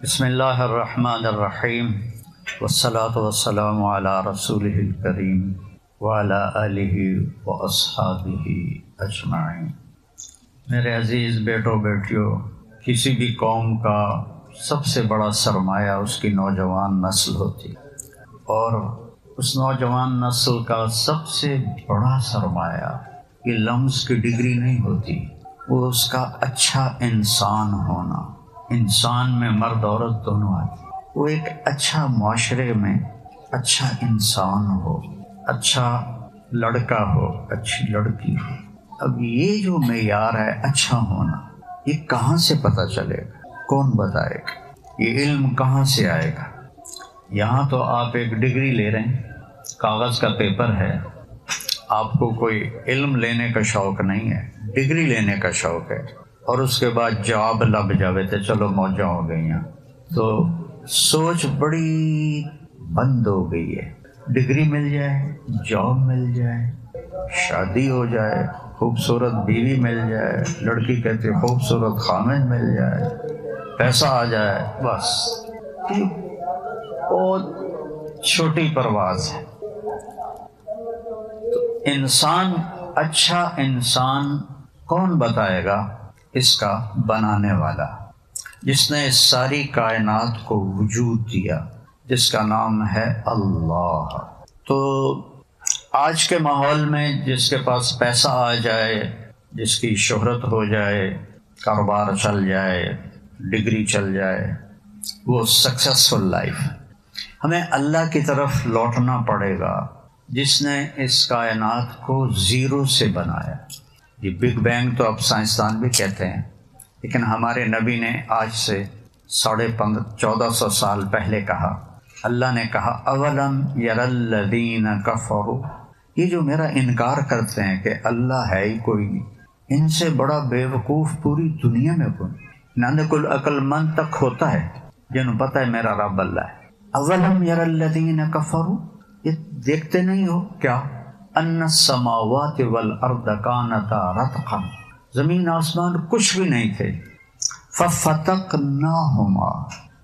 بسم اللہ الرحمن الرحیم والصلاة والسلام علی رسولہ الکریم وعلی آلہ واصحابہ اجمعین۔ میرے عزیز بیٹوں بیٹیوں، کسی بھی قوم کا سب سے بڑا سرمایہ اس کی نوجوان نسل ہوتی، اور اس نوجوان نسل کا سب سے بڑا سرمایہ یہ لمس کی ڈگری نہیں ہوتی، وہ اس کا اچھا انسان ہونا۔ انسان میں مرد عورت دونوں آتے، وہ ایک اچھا معاشرے میں اچھا انسان ہو، اچھا لڑکا ہو، اچھی لڑکی ہو۔ اب یہ جو معیار ہے اچھا ہونا، یہ کہاں سے پتہ چلے گا؟ کون بتائے گا؟ یہ علم کہاں سے آئے گا؟ یہاں تو آپ ایک ڈگری لے رہے ہیں، کاغذ کا پیپر ہے، آپ کو کوئی علم لینے کا شوق نہیں ہے، ڈگری لینے کا شوق ہے، اور اس کے بعد جاب لگ جاوے تو چلو موجیں ہو گئی ہیں، تو سوچ بڑی بند ہو گئی ہے۔ ڈگری مل جائے، جاب مل جائے، شادی ہو جائے، خوبصورت بیوی مل جائے، لڑکی کہتی خوبصورت خامد مل جائے، پیسہ آ جائے، بس یہ بہت چھوٹی پرواز ہے۔ تو انسان، اچھا انسان کون بتائے گا؟ اس کا بنانے والا، جس نے اس ساری کائنات کو وجود دیا، جس کا نام ہے اللہ۔ تو آج کے ماحول میں جس کے پاس پیسہ آ جائے، جس کی شہرت ہو جائے، کاروبار چل جائے، ڈگری چل جائے، وہ سکسیسفل لائف۔ ہمیں اللہ کی طرف لوٹنا پڑے گا، جس نے اس کائنات کو زیرو سے بنایا۔ یہ بگ بینگ تو اب سائنسدان بھی کہتے ہیں، لیکن ہمارے نبی نے آج سے 1450 سال پہلے کہا، اللہ نے کہا اولم یر الذین کفروا، یہ جو میرا انکار کرتے ہیں کہ اللہ ہے ہی کوئی نہیں، ان سے بڑا بے وقوف پوری دنیا میں کوئی نہیں۔ کل عقل مند تک ہوتا ہے جنہوں پتہ ہے میرا رب اللہ ہے۔ اولم یر الذین کفروا، یہ دیکھتے نہیں ہو کیا؟ ان السماوات والارض کانتا رتقا، زمین آسمان کچھ بھی نہیں تھے، ففتقناہما،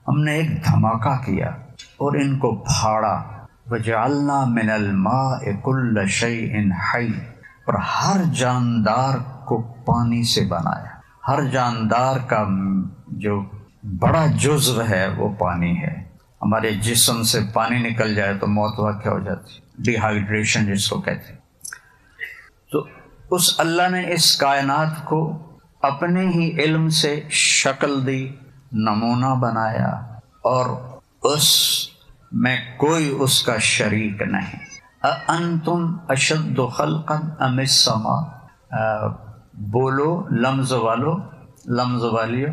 ہم نے ایک دھماکہ کیا اور ان کو پھاڑا، وجعلنا من الماء کل شیء حی، اور ہر جاندار کو پانی سے بنایا۔ ہر جاندار کا جو بڑا جزو ہے وہ پانی ہے۔ ہمارے جسم سے پانی نکل جائے تو موت واقع ہو جاتی، ڈی ہائیڈریشن جس کو کہتے ہیں۔ تو اس اللہ نے اس کائنات کو اپنے ہی علم سے شکل دی، نمونہ بنایا، اور اس میں کوئی اس کا شریک نہیں۔ اَأَنْتُمْ أَشَدُّ خَلْقًا أَمِ السَّمَاءُ، بولو لمز والو، لمز والیو،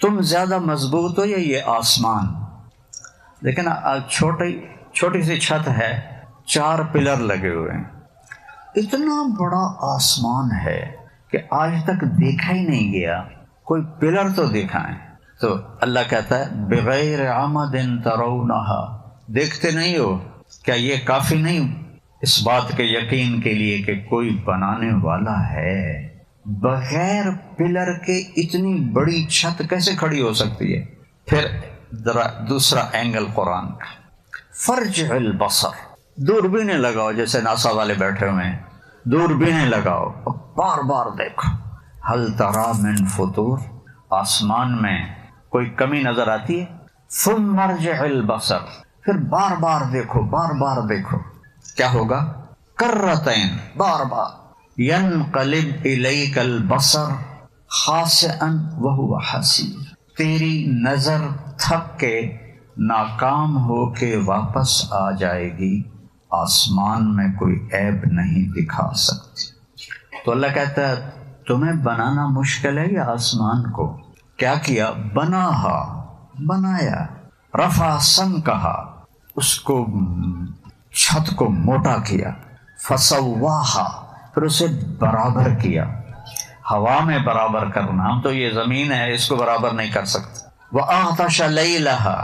تم زیادہ مضبوط ہو یا یہ آسمان؟ لیکن چھوٹی سی چھت ہے، 4 پلر لگے ہوئے ہیں، اتنا بڑا آسمان ہے کہ آج تک دیکھا ہی نہیں گیا، کوئی پلر تو دیکھا ہے۔ تو اللہ کہتا ہے بغیر عمد ترونہا، دیکھتے نہیں ہو کیا؟ یہ کافی نہیں اس بات کے یقین کے لیے کہ کوئی بنانے والا ہے؟ بغیر پلر کے اتنی بڑی چھت کیسے کھڑی ہو سکتی ہے؟ پھر دوسرا اینگل قرآن کا، فرجع البصر، دوربینیں لگاؤ، جیسے ناسا والے بیٹھے ہوئے ہیں، دوربینیں لگاؤ، بار بار دیکھو، ہل تری من فطور، آسمان میں کوئی کمی نظر آتی ہے؟ ثم ارجع البصر، پھر بار بار دیکھو، بار بار دیکھو، کیا ہوگا؟ کرتین، بار بار، ینقلب الیک البصر خاسئا وہو حسیر، تیری نظر تھک کے ناکام ہو کے واپس آ جائے گی، آسمان میں کوئی عیب نہیں دکھا سکتی۔ تو اللہ کہتا ہے تمہیں بنانا مشکل ہے یا آسمان کو؟ کیا کیا؟ بنایا، رفع سمکہا، اس کو چھت کو موٹا کیا، فسواہا، پھر اسے برابر کیا۔ ہوا میں برابر کرنا، ہم تو یہ زمین ہے اس کو برابر نہیں کر سکتے۔ وَأَغْطَشَ لَيْلَهَا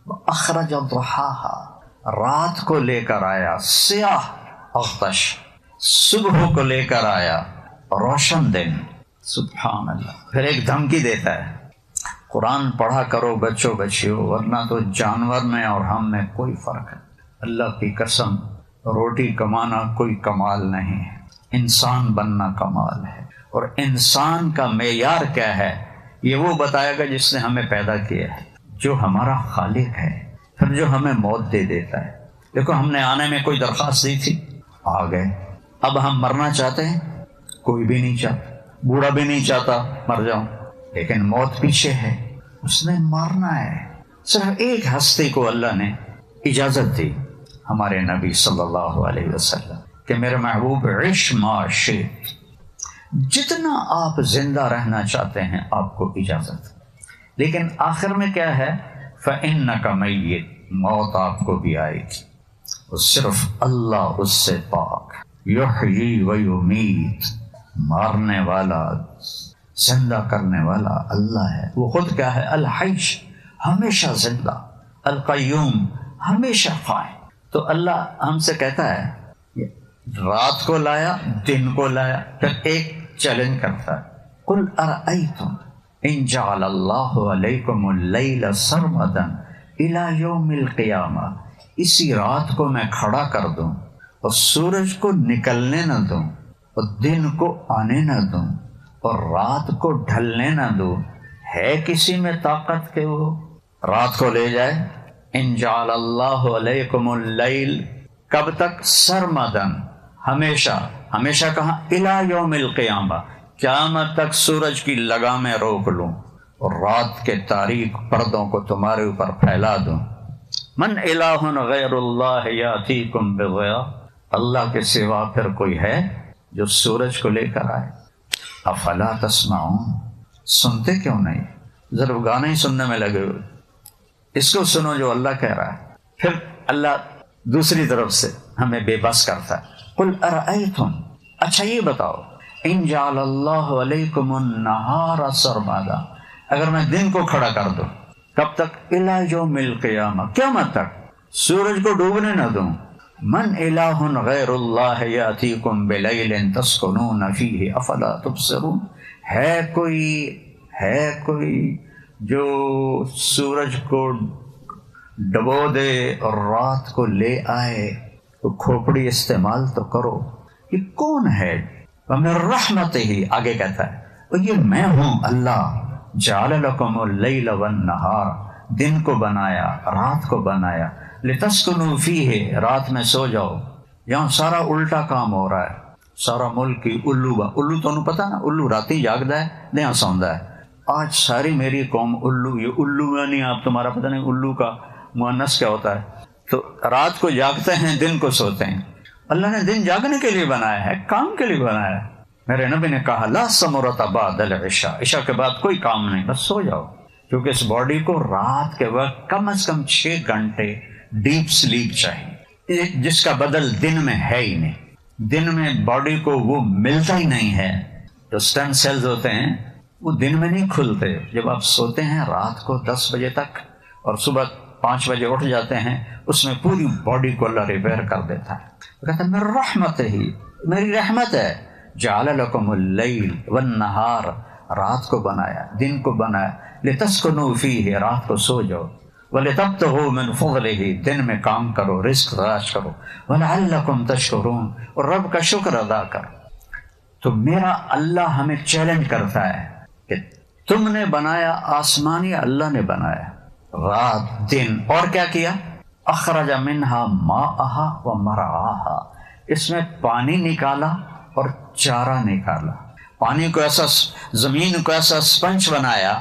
وَأَخْرَجَ ضُحَاهَا، رات کو لے کر آیا سیاہ، اغتش، صبح کو لے کر آیا روشن دن، سبحان اللہ۔ پھر ایک دھمکی دیتا ہے، قرآن پڑھا کرو بچوں بچیوں، ورنہ تو جانور میں اور ہم میں کوئی فرق ہے۔ اللہ کی قسم، روٹی کمانا کوئی کمال نہیں ہے، انسان بننا کمال ہے۔ اور انسان کا معیار کیا ہے یہ وہ بتائے گا جس نے ہمیں پیدا کیا ہے، جو ہمارا خالق ہے، پھر جو ہمیں موت دے دیتا ہے۔ دیکھو ہم نے آنے میں کوئی درخواست دی تھی، آ گئے۔ اب ہم مرنا چاہتے ہیں؟ کوئی بھی نہیں چاہتا، بوڑھا بھی نہیں چاہتا مر جاؤں، لیکن موت پیچھے ہے، اس نے مارنا ہے۔ صرف ایک ہستی کو اللہ نے اجازت دی، ہمارے نبی صلی اللہ علیہ وسلم، کہ میرے محبوب عش ما شئت، جتنا آپ زندہ رہنا چاہتے ہیں آپ کو اجازت۔ لیکن آخر میں کیا ہے؟ فَإِنَّكَ مَيِّتٌ، موت آپ کو بھی آئے گی، اور صرف اللہ اس سے پاک۔ یحیی و یمیت، مارنے والا زندہ کرنے والا اللہ ہے، وہ خود کیا ہے؟ الحی، ہمیشہ زندہ، القیوم، ہمیشہ قائم۔ تو اللہ ہم سے کہتا ہے رات کو لایا، دن کو لایا، پھر ایک چیلنج کرتا ہے، قل ارأیتم ان جعل اللہ علیکم اللیل سرمدا الی یوم القیامہ، اسی رات کو میں کھڑا کر دوں اور سورج کو نکلنے نہ دوں اور دن کو آنے نہ دوں اور رات کو ڈھلنے نہ دوں، ہے کسی میں طاقت کہ وہ رات کو لے جائے؟ ان جعل اللہ علیکم اللیل، کب تک؟ سرمدن، ہمیشہ۔ ہمیشہ کہاں؟ الی یوم القیامہ، قیامت تک سورج کی لگامیں روک لوں اور رات کے تاریک پردوں کو تمہارے اوپر پھیلا دوں۔ من الہ غیر اللہ یاتیکم بضیاء، اللہ کے سوا پھر کوئی ہے جو سورج کو لے کر آئے؟ افلا تسمعون، سنتے کیوں نہیں؟ ضرور گانے ہی سننے میں لگے ہوئے، اس کو سنو جو اللہ کہہ رہا ہے۔ پھر اللہ دوسری طرف سے ہمیں بے بس کرتا ہے، قل ارأیتم، اچھا یہ بتاؤ، ان جعل اللہ علیکم النہار سرمدا، اگر میں دن کو کھڑا کر دوں، کب تک؟ الی یوم القیامہ، قیامت تک، سورج کو ڈوبنے نہ دوں، من الہ غیر اللہ یاتیکم بلیل تسکنون فیہ افلا تبصرون، ہے کوئی جو سورج کو ڈبو دے اور رات کو لے آئے؟ تو کھوپڑی استعمال تو کرو، یہ کون ہے؟ وَمِن رَحْمَتِهِ، آگے کہتا ہے اور یہ میں ہوں اللہ، جعل لکم اللیل والنہار، دن کو بنایا، رات کو بنایا، لتسکنوا فیہ، رات میں سو جاؤ۔ یہاں سارا الٹا کام ہو رہا ہے، سارا ملک کی الو تو انہوں پتا نا، الو راتی جاگدا ہے، دیاں سوندا ہے۔ آج ساری میری قوم الو، یہ الو یعنی آپ تمہارا پتہ نہیں الو کا مؤنث کیا ہوتا ہے، تو رات کو جاگتے ہیں، دن کو سوتے ہیں۔ اللہ نے دن جاگنے کے لیے بنایا ہے، کام کے لیے بنایا ہے۔ میرے نبی نے کہا لا ثمرۃ بعد العشاء، عشاء کے بعد کوئی کام نہیں، بس سو جاؤ، کیونکہ اس باڈی کو رات کے وقت کم از کم 6 گھنٹے ڈیپ سلیپ چاہیے، جس کا بدل دن میں ہے ہی نہیں۔ دن میں باڈی کو وہ ملتا ہی نہیں ہے۔ جو اسٹیم سیلز ہوتے ہیں وہ دن میں نہیں کھلتے، جب آپ سوتے ہیں رات کو 10 بجے تک اور صبح 5 بجے اٹھ جاتے ہیں، اس میں پوری باڈی کو اللہ ریپیئر کر دیتا ہے۔ وہ کہتا ہے میری رحمت ہی، میری رحمت ہے، جعل لکم اللیل والنہار، رات کو بنایا، دن کو بنایا، لتسکنوا فیہ، رات کو سو جاؤ، وَلِتَبْتَغُوا مِنْ فَضْلِهِ، دن میں کام کرو، رزق تلاش کرو، وَلَعَلَّكُمْ تَشْكُرُونَ، اور رب کا شکر ادا کرو۔ تو میرا اللہ ہمیں چیلنج کرتا ہے کہ تم نے بنایا آسمان، یا اللہ نے بنایا؟ رات دن، اور کیا کیا؟ اخرج منہا ماءہا ومرعاہا، اس میں پانی نکالا اور چارہ نکالا۔ پانی کو ایسا، زمین کو ایسا سپنج بنایا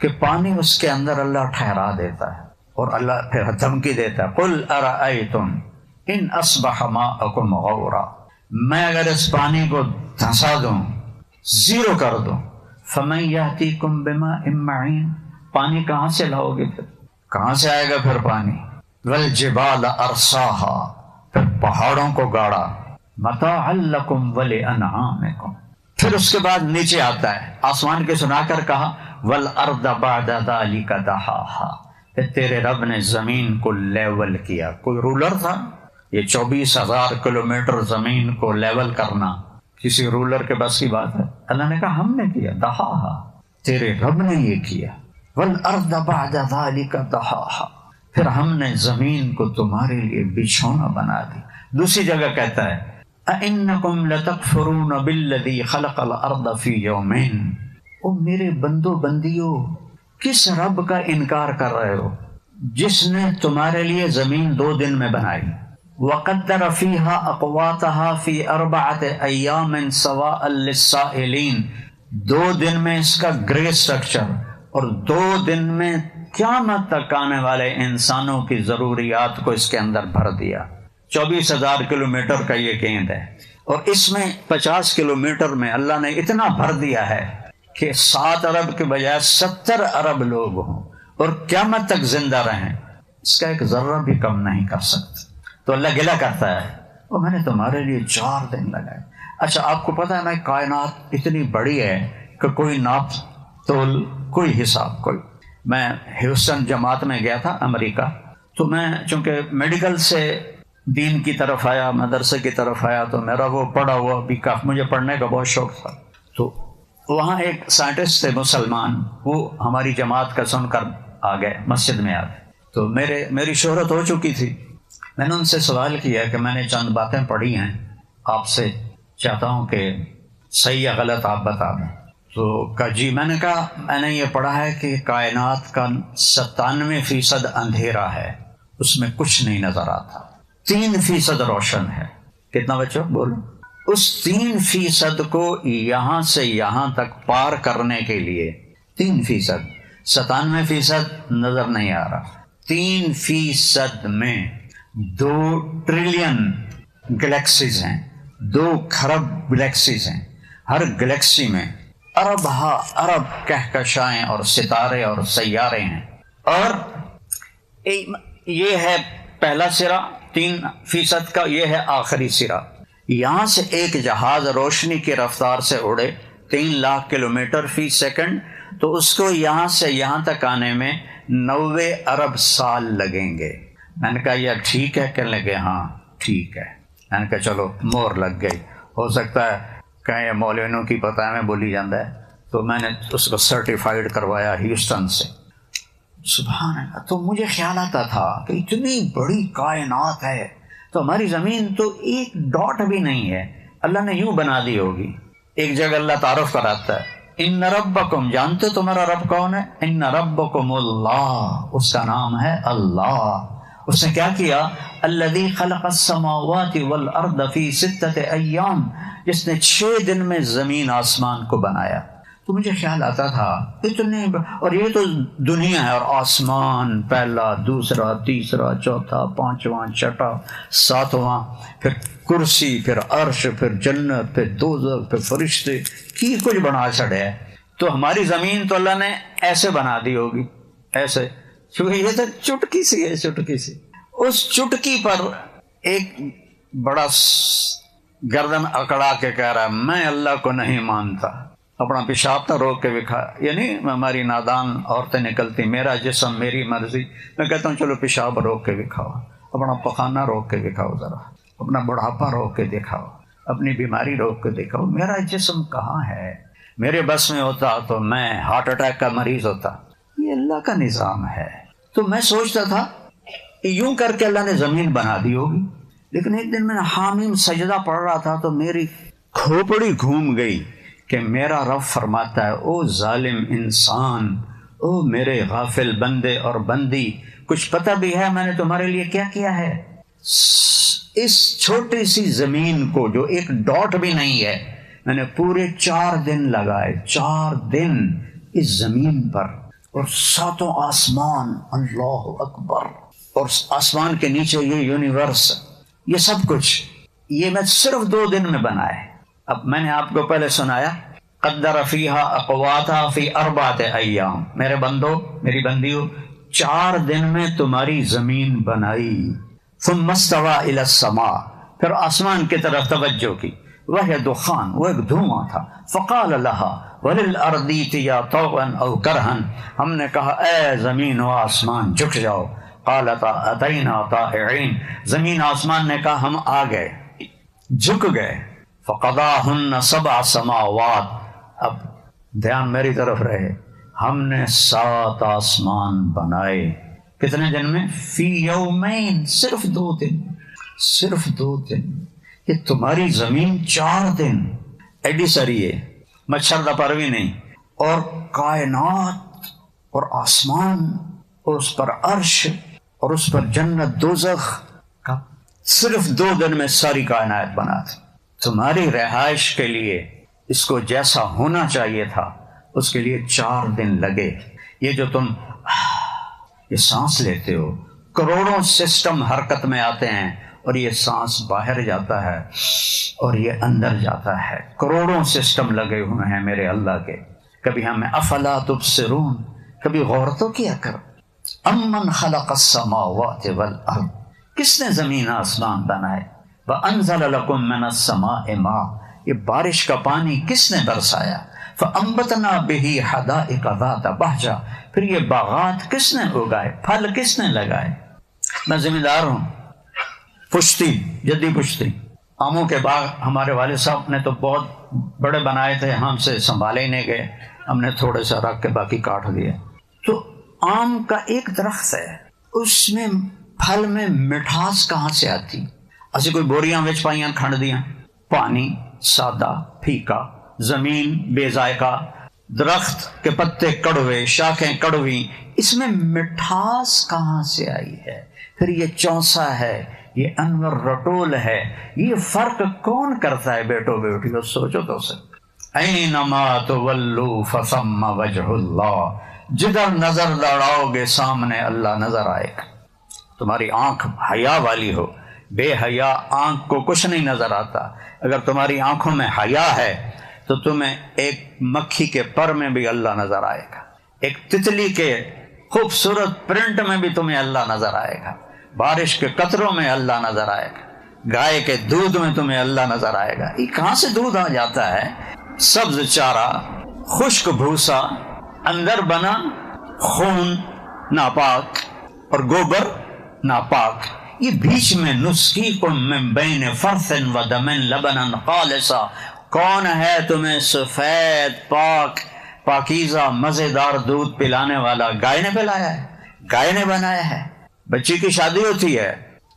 کہ پانی اس کے اندر اللہ ٹھہرا دیتا ہے، اور اللہ پھر دھمکی دیتا ہے قل ارأیتم ان اصبح ماءکم غورا، میں اگر اس پانی کو دھنسا دوں، زیرو کر دوں، فمن یأتیکم بماء معین، پانی کہاں سے لاؤ گے؟ پھر کہاں سے آئے گا پھر پانی؟ والجبال ارساہا، پھر پہاڑوں کو گاڑا، متاعا لکم ولانعامکم، پھر اس کے بعد نیچے آتا ہے، آسمان کے سنا کر کہا والارض بعد ذلک دحاہا، کہ تیرے رب نے زمین کو لیول کیا۔ کوئی رولر تھا؟ یہ 24,000 کلومیٹر زمین کو لیول کرنا کسی رولر کے بس کی بات ہے؟ اللہ نے کہا ہم نے کیا، دحاہا، تیرے رب نے یہ کیا۔ والارض بعد ذلك دحاها، پھر ہم نے زمین کو تمہارے لیے بچھونا بنا دی۔ دوسری جگہ کہتا ہے اَإِنَّكُمْ لَتَكْفُرُونَ بِالَّذِي خَلَقَ الْأَرْضَ فِي يَوْمَيْنِ، او میرے بندو بندیو، کس رب کا انکار کر رہے ہو جس نے تمہارے لیے زمین 2 دن میں بنائی؟ وَقَدَّرَ فِيهَا أَقْوَاتَهَا فِي 4 أَيَّامٍ سَوَاءً لِلسَّائِلِينَ، 2 دن میں اس کا گرے اسٹرکچر، اور 2 دن میں قیامت تک آنے والے انسانوں کی ضروریات کو اس کے اندر بھر دیا۔ 24,000 کلومیٹر کا یہ گیند ہے، اور اس میں 50 کلومیٹر میں اللہ نے اتنا بھر دیا ہے کہ 7 ارب کے بجائے 70 ارب لوگ ہوں اور قیامت تک زندہ رہیں، اس کا ایک ذرہ بھی کم نہیں کر سکتے۔ تو اللہ گلہ کرتا ہے وہ میں نے تمہارے لیے 4 دن لگائے۔ اچھا آپ کو پتا ہے نا کائنات اتنی بڑی ہے کہ کوئی ناپ تول، کوئی حساب، کوئی۔ میں ہیوسٹن جماعت میں گیا تھا امریکہ، تو میں چونکہ میڈیکل سے دین کی طرف آیا، مدرسے کی طرف آیا، تو میرا وہ پڑھا ہوا بھی کافی، مجھے پڑھنے کا بہت شوق تھا۔ تو وہاں ایک سائنٹسٹ تھے مسلمان، وہ ہماری جماعت کا سن کر آ گئے، مسجد میں آ گئے۔ تو میری شہرت ہو چکی تھی۔ میں نے ان سے سوال کیا کہ میں نے چند باتیں پڑھی ہیں، آپ سے چاہتا ہوں کہ صحیح یا غلط آپ بتا دیں۔ تو کہا جی، میں نے کہا میں نے یہ پڑھا ہے کہ کائنات کا 97% اندھیرا ہے، اس میں کچھ نہیں نظر آتا، 3% روشن ہے۔ کتنا بچوں بولو؟ اس 3% کو یہاں سے یہاں تک پار کرنے کے لیے 3%، 97% نظر نہیں آ رہا، 3% میں 2 ٹریلین گلیکسیز ہیں، 2 کھرب گلیکسیز ہیں، ہر گلیکسی میں ارب ہا ارب کہکشائیں اور ستارے اور سیارے ہیں، اور یہ ہے پہلا سرا 3% کا، یہ ہے آخری سرا۔ یہاں سے ایک جہاز روشنی کی رفتار سے اڑے 3 لاکھ کلومیٹر فی سیکنڈ، تو اس کو یہاں سے یہاں تک آنے میں 90 ارب سال لگیں گے۔ میں نے کہا یہ ٹھیک ہے؟ کہنے لگے ہاں ٹھیک ہے۔ میں نے کہا چلو مور لگ گئی، ہو سکتا ہے کہیں مولویوں کی پتہ میں بولی جاتا ہے۔ تو میں نے اس کو سرٹیفائیڈ کروایا ہیوسٹن سے۔ سبحان اللہ، تو مجھے خیال آتا تھا کہ اتنی بڑی کائنات ہے تو ہماری زمین تو ایک ڈاٹ بھی نہیں ہے، اللہ نے یوں بنا دی ہوگی۔ ایک جگہ اللہ تعارف کراتا ہے، ان ربکم، جانتے تمہارا رب کون ہے؟ ان ربکم اللہ، اس کا نام ہے اللہ۔ اس نے کیا کیا؟ الذی خلق السماوات والارض فی 6 ایام، جس نے 6 دن میں زمین آسمان کو بنایا۔ تو مجھے خیال آتا تھا اتنے، اور یہ تو دنیا ہے، اور آسمان پہلا، دوسرا، تیسرا، چوتھا، پانچواں، چھٹا، ساتواں، پھر کرسی، پھر عرش، پھر جنت، پھر دوزخ، پھر فرشتے، کی کچھ بنا چھڑے ہے۔ تو ہماری زمین تو اللہ نے ایسے بنا دی ہوگی، ایسے، کیونکہ یہ تو چٹکی سی ہے، چٹکی سی۔ اس چٹکی پر ایک بڑا گردن اکڑا کے کہہ رہا ہے میں اللہ کو نہیں مانتا، اپنا پیشاب تو روک کے دکھا، یعنی ہماری نادان عورتیں نکلتی، میرا جسم میری مرضی، میں کہتا ہوں چلو پیشاب روک کے دکھاؤ، اپنا پخانہ روک کے دکھاؤ، ذرا اپنا بڑھاپا روک کے دکھاؤ، اپنی بیماری روک کے دکھاؤ، میرا جسم کہاں ہے؟ میرے بس میں ہوتا تو میں ہارٹ اٹیک کا مریض ہوتا۔ یہ اللہ کا نظام ہے۔ تو میں سوچتا تھا یوں کر کے اللہ نے زمین بنا دی ہوگی، لیکن ایک دن میں حامیم سجدہ پڑھ رہا تھا تو میری کھوپڑی گھوم گئی کہ میرا رب فرماتا ہے او ظالم انسان، او میرے غافل بندے اور بندی، کچھ پتہ بھی ہے میں نے تمہارے لیے کیا کیا ہے؟ اس چھوٹی سی زمین کو جو ایک ڈاٹ بھی نہیں ہے، میں نے پورے 4 دن لگائے، 4 دن اس زمین پر، اور 7 آسمان، اللہ اکبر، اور آسمان کے نیچے یہ یونیورس، یہ سب کچھ، یہ میں صرف 2 دن میں بنائے۔ اب میں نے آپ کو پہلے سنایا قدر فیہا اقواتہا فی 4 ایام، میرے بندو میری بندیو 4 دن میں تمہاری زمین بنائی۔ ثم استوى الی السماء، پھر آسمان کی طرف توجہ کی، وہی دخان، وہ ایک دھواں تھا، فقال لها وللارض ائتیا طوعا او کرہا، ہم نے کہا اے زمین و آسمان جھک جاؤ، قالتا اتینا طائعین، زمین آسمان نے کہا ہم آ گئے، جھک گئے۔ فقضاہن 7 سماوات، اب دھیان میری طرف رہے، ہم نے 7 آسمان بنائے کتنے دن میں؟ فی یومین، صرف 2 دن، صرف 2 دن۔ یہ تمہاری زمین 4 دن، ایڈی سری ہے، مچھر دا پر بھی نہیں، اور کائنات اور آسمان اور اس پر عرش اور اس پر جنت دوزخ کا صرف 2 دن میں ساری کائنات بنا تھی۔ تمہاری رہائش کے لیے اس کو جیسا ہونا چاہیے تھا اس کے لیے 4 دن لگے۔ یہ جو تم یہ سانس لیتے ہو، کروڑوں سسٹم حرکت میں آتے ہیں اور یہ سانس باہر جاتا ہے اور یہ اندر جاتا ہے، کروڑوں سسٹم لگے ہوئے ہیں میرے اللہ کے۔ کبھی ہمیں افلا تبصرون، کبھی غور تو کیا کر۔ امن خلق السماوات والارض، کس نے زمین آسمان بنائے؟ وانزل لکم من السماء ماء، یہ بارش کا پانی کس نے برسایا؟ فانبتنا به حدائق ذات بہجہ، پھر یہ باغات کس نے اگائے، پھل کس نے لگائے؟ میں ذمہ دار ہوں، پشتی، جدی پشتی، آموں کے باغ ہمارے والد صاحب نے تو بہت بڑے بنائے تھے، ہم سے سنبھالے ہی نہیں گئے، ہم نے تھوڑے سا رکھ کے باقی کاٹ دیے۔ تو آم کا ایک درخت ہے، اس میں پھل میں مٹھاس کہاں سے آتی؟ اسی کوئی بوریاں وچ پائیاں کھنڈ دیاں، پانی سادہ پھیکا، زمین بے ذائقہ، درخت کے پتے کڑوے، شاخیں کڑوی، اس میں مٹھاس کہاں سے آئی ہے؟ پھر یہ چونسا ہے، یہ انور رٹول ہے، یہ فرق کون کرتا ہے بیٹو بیٹیو؟ سوچو تو سے۔ اینما تولوا فثم وجہ اللہ، جدھر نظر دوڑاؤ گے سامنے اللہ نظر آئے گا۔ تمہاری آنکھ حیا والی ہو، بے حیا آنکھ کو کچھ نہیں نظر آتا۔ اگر تمہاری آنکھوں میں حیا ہے تو تمہیں ایک مکھی کے پر میں بھی اللہ نظر آئے گا، ایک تتلی کے خوبصورت پرنٹ میں بھی تمہیں اللہ نظر آئے گا، بارش کے قطروں میں اللہ نظر آئے گا، گائے کے دودھ میں تمہیں اللہ نظر آئے گا۔ یہ کہاں سے دودھ آ جاتا ہے؟ سبز چارہ، خشک بھوسا، اندر بنا خون ناپاک اور گوبر ناپاک، یہ بیچ میں نسقیکم من بین فرث و دم لبنا خالصا، کون ہے تمہیں سفید پاک پاکیزہ مزیدار دودھ پلانے والا؟ گائے نے پلایا ہے، گائے نے بنایا ہے۔ بچی کی شادی ہوتی ہے،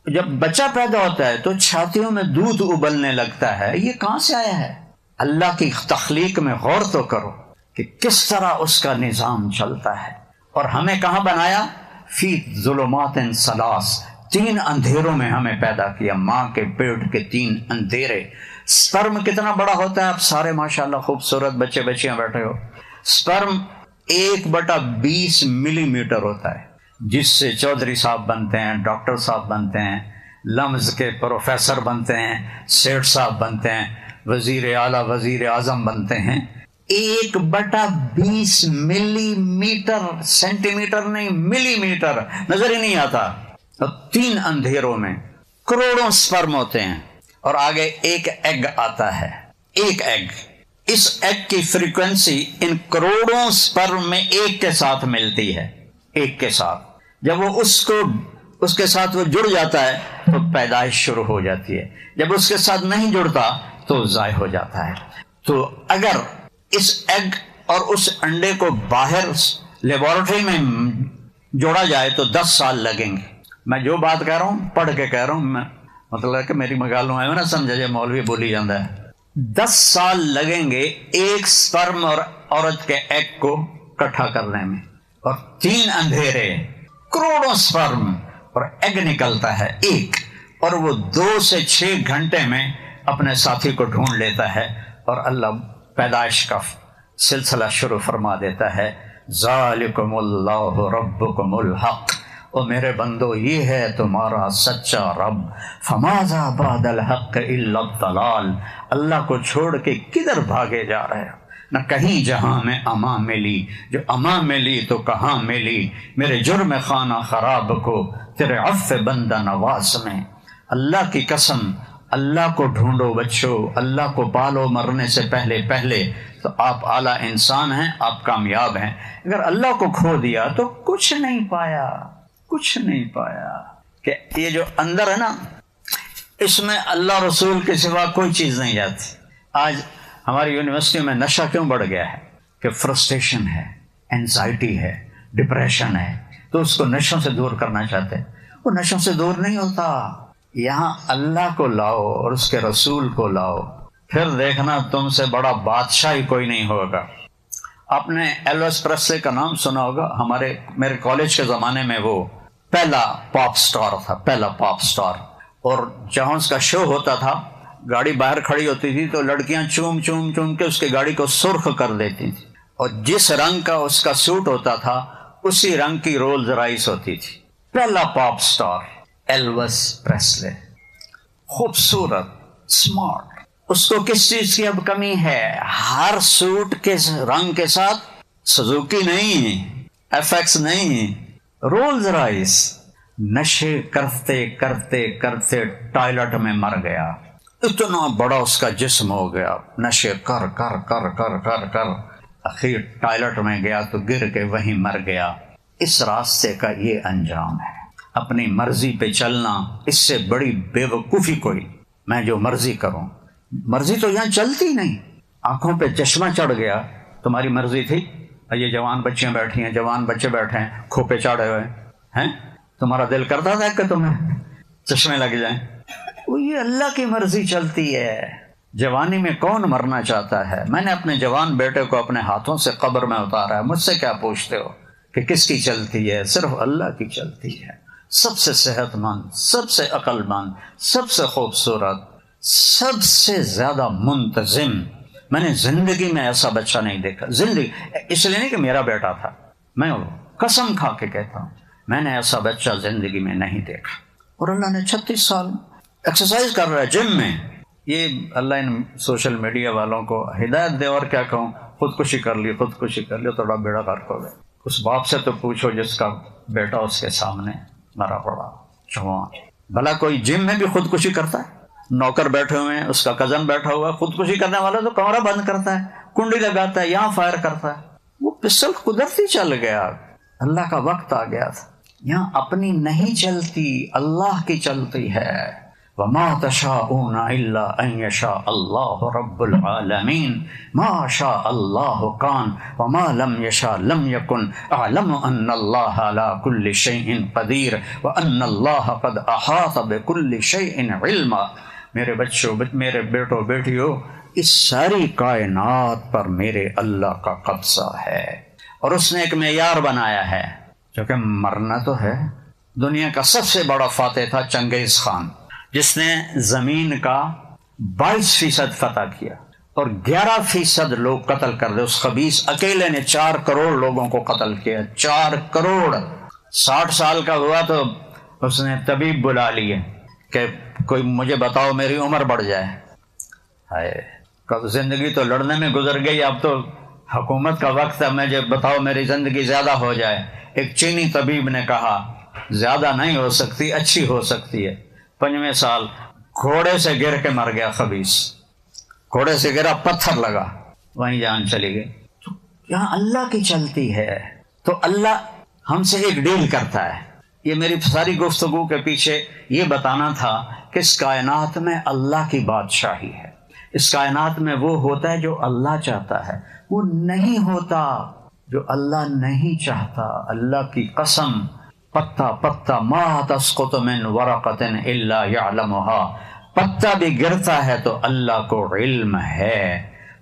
جب بچہ پیدا ہوتا ہے تو چھاتیوں میں دودھ ابلنے لگتا ہے، یہ کہاں سے آیا ہے؟ اللہ کی تخلیق میں غور تو کرو کہ کس طرح اس کا نظام چلتا ہے۔ اور ہمیں کہاں بنایا؟ فی ظلمات ثلاث، 3 اندھیروں میں ہمیں پیدا کیا، ماں کے پیٹ کے 3 اندھیرے۔ سپرم کتنا بڑا ہوتا ہے؟ آپ سارے ماشاءاللہ خوبصورت بچے بچیاں بیٹھے ہو، سپرم 1/20 ملی میٹر ہوتا ہے، جس سے چودھری صاحب بنتے ہیں، ڈاکٹر صاحب بنتے ہیں، لمز کے پروفیسر بنتے ہیں، سیٹھ صاحب بنتے ہیں، وزیر اعلیٰ وزیر اعظم بنتے ہیں۔ 1/20 ملی میٹر، سینٹی میٹر نہیں، ملی میٹر نظر ہی نہیں آتا۔ اور 3 اندھیروں میں کروڑوں سپرم ہوتے ہیں، اور آگے ایک ایگ آتا ہے، ایک ایگ۔ اس ایگ کی فریکوینسی ان کروڑوں سپرم میں ایک کے ساتھ ملتی ہے، ایک کے ساتھ۔ جب وہ اس کے ساتھ وہ جڑ جاتا ہے تو پیدائش شروع ہو جاتی ہے، جب اس کے ساتھ نہیں جڑتا تو ضائع ہو جاتا ہے۔ تو اگر اس ایگ اور اس انڈے کو باہر لیبارٹری میں جوڑا جائے تو 10 سال لگیں گے۔ میں جو بات کہہ رہا ہوں پڑھ کے کہہ رہا ہوں، میں مطلب کہ میری مگالوں ہے نا، سمجھا جائے مولوی بولی جاتا ہے۔ 10 سال لگیں گے ایک سپرم اور عورت کے ایگ کو اکٹھا کرنے میں، اور 3 اندھیرے، کروڑوں سپرم اور ایگ نکلتا ہے ایک، اور وہ 2 سے 6 گھنٹے میں اپنے ساتھی کو ڈھونڈ لیتا ہے، اور اللہ پیدائش کا سلسلہ شروع فرما دیتا ہے۔ ذالکم اللہ ربکم الحق، او میرے بندو یہ ہے تمہارا سچا رب۔ فماذا بعد الحق الا الضلال، اللہ کو چھوڑ کے کدھر بھاگے جا رہے ہو؟ نہ کہیں جہاں میں امان ملی، جو امان ملی تو کہاں ملی، میرے جرم خانہ خراب کو تیرے عفو بندہ نواز میں۔ اللہ کی قسم، اللہ کو ڈھونڈو بچو، اللہ کو پالو مرنے سے پہلے تو آپ اعلیٰ انسان ہیں، آپ کامیاب ہیں۔ اگر اللہ کو کھو دیا تو کچھ نہیں پایا، کچھ نہیں پایا۔ کہ یہ جو اندر ہے نا، اس میں اللہ رسول کے سوا کوئی چیز نہیں جاتی۔ آج ہماری یونیورسٹی میں نشہ کیوں بڑھ گیا ہے؟ کہ فرسٹریشن ہے، اینزائٹی ہے، ڈپریشن ہے، تو اس کو نشوں سے دور کرنا چاہتے ہیں. وہ نشوں سے دور نہیں ہوتا. یہاں اللہ کو لاؤ اور اس کے رسول کو لاؤ، پھر دیکھنا تم سے بڑا بادشاہ ہی کوئی نہیں ہوگا. آپ نے ایلوس پریسلے کا نام سنا ہوگا. میرے کالج کے زمانے میں وہ پہلا پاپ سٹار تھا، پہلا پاپ سٹار. اور جہاں اس کا شو ہوتا تھا، گاڑی باہر کھڑی ہوتی تھی تو لڑکیاں چوم چوم چوم کے اس کی گاڑی کو سرخ کر دیتی تھی، اور جس رنگ کا اس کا سوٹ ہوتا تھا اسی رنگ کی رولز رائس ہوتی تھی. پہلا پاپ سٹار ایلوس پریسلے، خوبصورت، اسمارٹ. اس کو کس چیز کی اب کمی ہے؟ ہر سوٹ کے رنگ کے ساتھ سزوکی نہیں، ایف ایکس نہیں، رولز رائس. نشے کرتے کرتے کرتے ٹائلٹ میں مر گیا. اتنا بڑا اس کا جسم ہو گیا، نشے کر کر کر کر کر کر اخیر ٹائلٹ میں گیا تو گر کے وہیں مر گیا. اس راستے کا یہ انجام ہے. اپنی مرضی پہ چلنا، اس سے بڑی بے وقوفی کوئی. میں جو مرضی کروں، مرضی تو یہاں چلتی نہیں. آنکھوں پہ چشمہ چڑھ گیا، تمہاری مرضی تھی. یہ جوان بچیاں بیٹھی ہیں، جوان بچے بیٹھے ہیں، کھوپے چاڑے ہوئے ہیں، تمہارا دل کرتا تھا کہ تمہیں چشمے لگ جائیں؟ وہ یہ اللہ کی مرضی چلتی ہے. جوانی میں کون مرنا چاہتا ہے؟ میں نے اپنے جوان بیٹے کو اپنے ہاتھوں سے قبر میں اتارا ہے. مجھ سے کیا پوچھتے ہو کہ کس کی چلتی ہے؟ صرف اللہ کی چلتی ہے. سب سے صحت مند، سب سے عقل مند، سب سے خوبصورت، سب سے زیادہ منتظم. میں نے زندگی میں ایسا بچہ نہیں دیکھا. زندگی اس لیے نہیں کہ میرا بیٹا تھا، میں قسم کھا کے کہتا ہوں میں نے ایسا بچہ زندگی میں نہیں دیکھا. اور اللہ نے 36 سال ایکسرسائز کر رہا ہے جم میں. یہ اللہ ان سوشل میڈیا والوں کو ہدایت دے. اور کیا کہوں، خودکشی کر لی، خودکشی کر لی، تھوڑا بیڑا غرق ہو گئے. اس باپ سے تو پوچھو جس کا بیٹا اس کے سامنے مرا پڑا جوان. بھلا کوئی جم میں بھی خودکشی کرتا ہے؟ نوکر بیٹھے ہوئے ہیں، اس کا کزن بیٹھا ہوا ہے. خودکشی کرنے والا تو کمرہ بند کرتا ہے، کنڈی لگاتا ہے، یہاں فائر کرتا ہے. وہ پسٹل قدرتی چل گیا. اللہ کا وقت آ گیا تھا. یہاں اپنی نہیں چلتی، اللہ کی چلتی ہے. وَمَا تَشَاءُونَ إِلَّا أَن يَشَاءَ اللَّهُ رَبُّ الْعَالَمِينَ مَا شَاءَ اللَّهُ كَانَ وَمَا لَمْ يَشَاء لَمْ يَكُنْ أَعْلَمُ أَنَّ اللَّهَ عَلَى كُلِّ شَيْءٍ قَدِيرٌ وَأَنَّ اللَّهَ قَدْ أَحَاطَ بِكُلِّ شَيْءٍ عِلْمًا. میرے بچوں، میرے بیٹوں بیٹیوں، اس ساری کائنات پر میرے اللہ کا قبضہ ہے. اور اس نے ایک معیار بنایا ہے، جو کہ مرنا تو ہے. دنیا کا سب سے بڑا فاتح تھا چنگیز خان، جس نے زمین کا 22% فتح کیا اور 11% لوگ قتل کر دے. اس خبیث اکیلے نے 4 کروڑ لوگوں کو قتل کیا. 4 کروڑ. 60 سال کا ہوا تو اس نے طبیب بلا لیے کہ کوئی مجھے بتاؤ میری عمر بڑھ جائے. ہائے، زندگی تو لڑنے میں گزر گئی، اب تو حکومت کا وقت ہے، مجھے بتاؤ میری زندگی زیادہ ہو جائے. ایک چینی طبیب نے کہا زیادہ نہیں ہو سکتی، اچھی ہو سکتی ہے. 5ویں سال گھوڑے سے گر کے مر گیا خبیث. گھوڑے سے گرا، پتھر لگا، وہیں جان چلی گئی. تو یہاں اللہ کی چلتی ہے. تو اللہ ہم سے ایک ڈیل کرتا ہے. یہ میری ساری گفتگو کے پیچھے یہ بتانا تھا کہ اس کائنات میں اللہ کی بادشاہی ہے. اس کائنات میں وہ ہوتا ہے جو اللہ چاہتا ہے، وہ نہیں ہوتا جو اللہ نہیں چاہتا. اللہ کی قسم، پتا پتا ما تسقط من ورقۃ الا يعلمها، پتا بھی گرتا ہے تو اللہ کو علم ہے.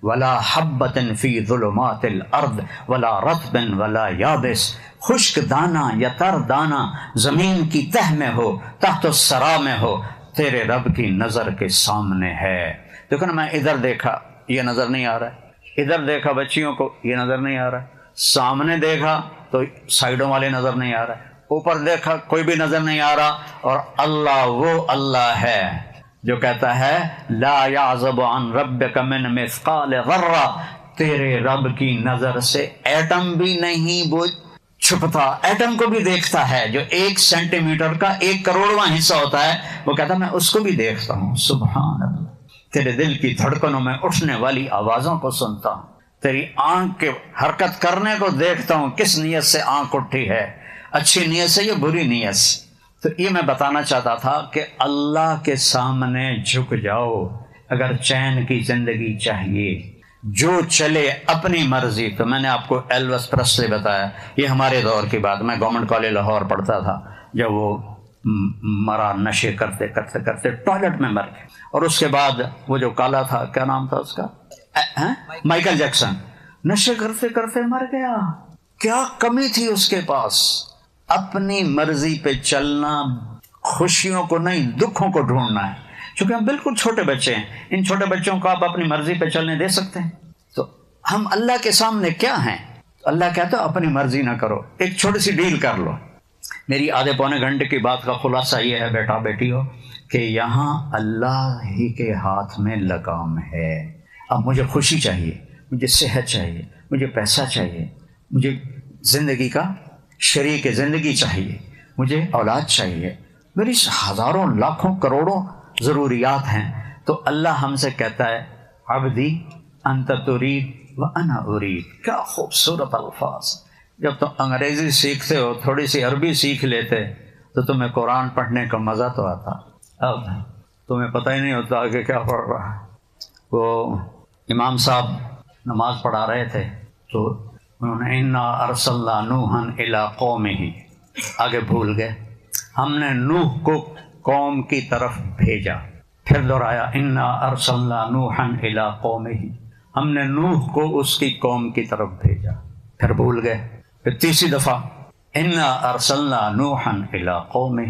ولا حبۃ فی ظلمات الارض ولا رطب ولا یابس، خشک دانہ یا تر دانہ زمین کی تہ میں ہو، تحت الثری میں ہو، تیرے رب کی نظر کے سامنے ہے. دیکھو نا، میں ادھر دیکھا یہ نظر نہیں آ رہا ہے، ادھر دیکھا بچیوں کو یہ نظر نہیں آ رہا ہے، سامنے دیکھا تو سائیڈوں والے نظر نہیں آ رہا ہے، اوپر دیکھا کوئی بھی نظر نہیں آ رہا. اور اللہ وہ اللہ ہے جو کہتا ہے لا یعزب عن ربک من مثقال ذرہ، تیرے رب کی نظر سے ایٹم بھی نہیں وہ چھپتا. ایٹم کو بھی دیکھتا ہے، جو 1 سینٹی میٹر کا 1 کروڑواں حصہ ہوتا ہے، وہ کہتا ہے میں اس کو بھی دیکھتا ہوں. سبحان اللہ. تیرے دل کی دھڑکنوں میں اٹھنے والی آوازوں کو سنتا ہوں، تیری آنکھ کے حرکت کرنے کو دیکھتا ہوں، کس نیت سے آنکھ اٹھی ہے، اچھی نیت سے یا بری نیت سے. تو یہ میں بتانا چاہتا تھا کہ اللہ کے سامنے جھک جاؤ. اگر چین کی زندگی چاہیے، جو چلے اپنی مرضی. تو میں نے آپ کو ایلوس پریسلی بتایا، یہ ہمارے دور کی بات. میں گورنمنٹ کالج لاہور پڑھتا تھا جب وہ مرا نشے کرتے کرتے کرتے ٹوائلٹ میں مر گئے. اور اس کے بعد وہ جو کالا تھا، کیا نام تھا اس کا، مائیکل جیکسن، نشے کرتے کرتے مر گیا. کیا کمی تھی اس کے پاس؟ اپنی مرضی پہ چلنا، خوشیوں کو نہیں دکھوں کو ڈھونڈنا ہے. چونکہ ہم بالکل چھوٹے بچے ہیں، ان چھوٹے بچوں کو آپ اپنی مرضی پہ چلنے دے سکتے ہیں؟ تو ہم اللہ کے سامنے کیا ہیں؟ اللہ کہتا ہے اپنی مرضی نہ کرو، ایک چھوٹی سی ڈیل کر لو. میری آدھے پونے گھنٹے کی بات کا خلاصہ یہ ہے بیٹا بیٹی ہو کہ یہاں اللہ ہی کے ہاتھ میں لگام ہے. اب مجھے خوشی چاہیے، مجھے صحت چاہیے، مجھے پیسہ چاہیے، مجھے زندگی کا شریک زندگی چاہیے، مجھے اولاد چاہیے، میری ہزاروں لاکھوں کروڑوں ضروریات ہیں. تو اللہ ہم سے کہتا ہے عبدی انت ترید وانا ارید. کیا خوبصورت الفاظ. جب تم انگریزی سیکھتے ہو، تھوڑی سی عربی سیکھ لیتے تو تمہیں قرآن پڑھنے کا مزہ تو آتا. اب تمہیں پتہ ہی نہیں ہوتا کہ کیا پڑھ رہا ہے. وہ امام صاحب نماز پڑھا رہے تھے تو انہوں نے انا ارسلنا نوحا الی قومہ، آگے بھول گئے. ہم نے نوح کو قوم کی طرف بھیجا. پھر دہرایا انا ارسلنا نوحا الی قومہ، ہم نے نوح کو اس کی قوم کی طرف بھیجا. پھر بھول گئے. پھر تیسری دفعہ انا ارسلنا نوحا الی قومہ.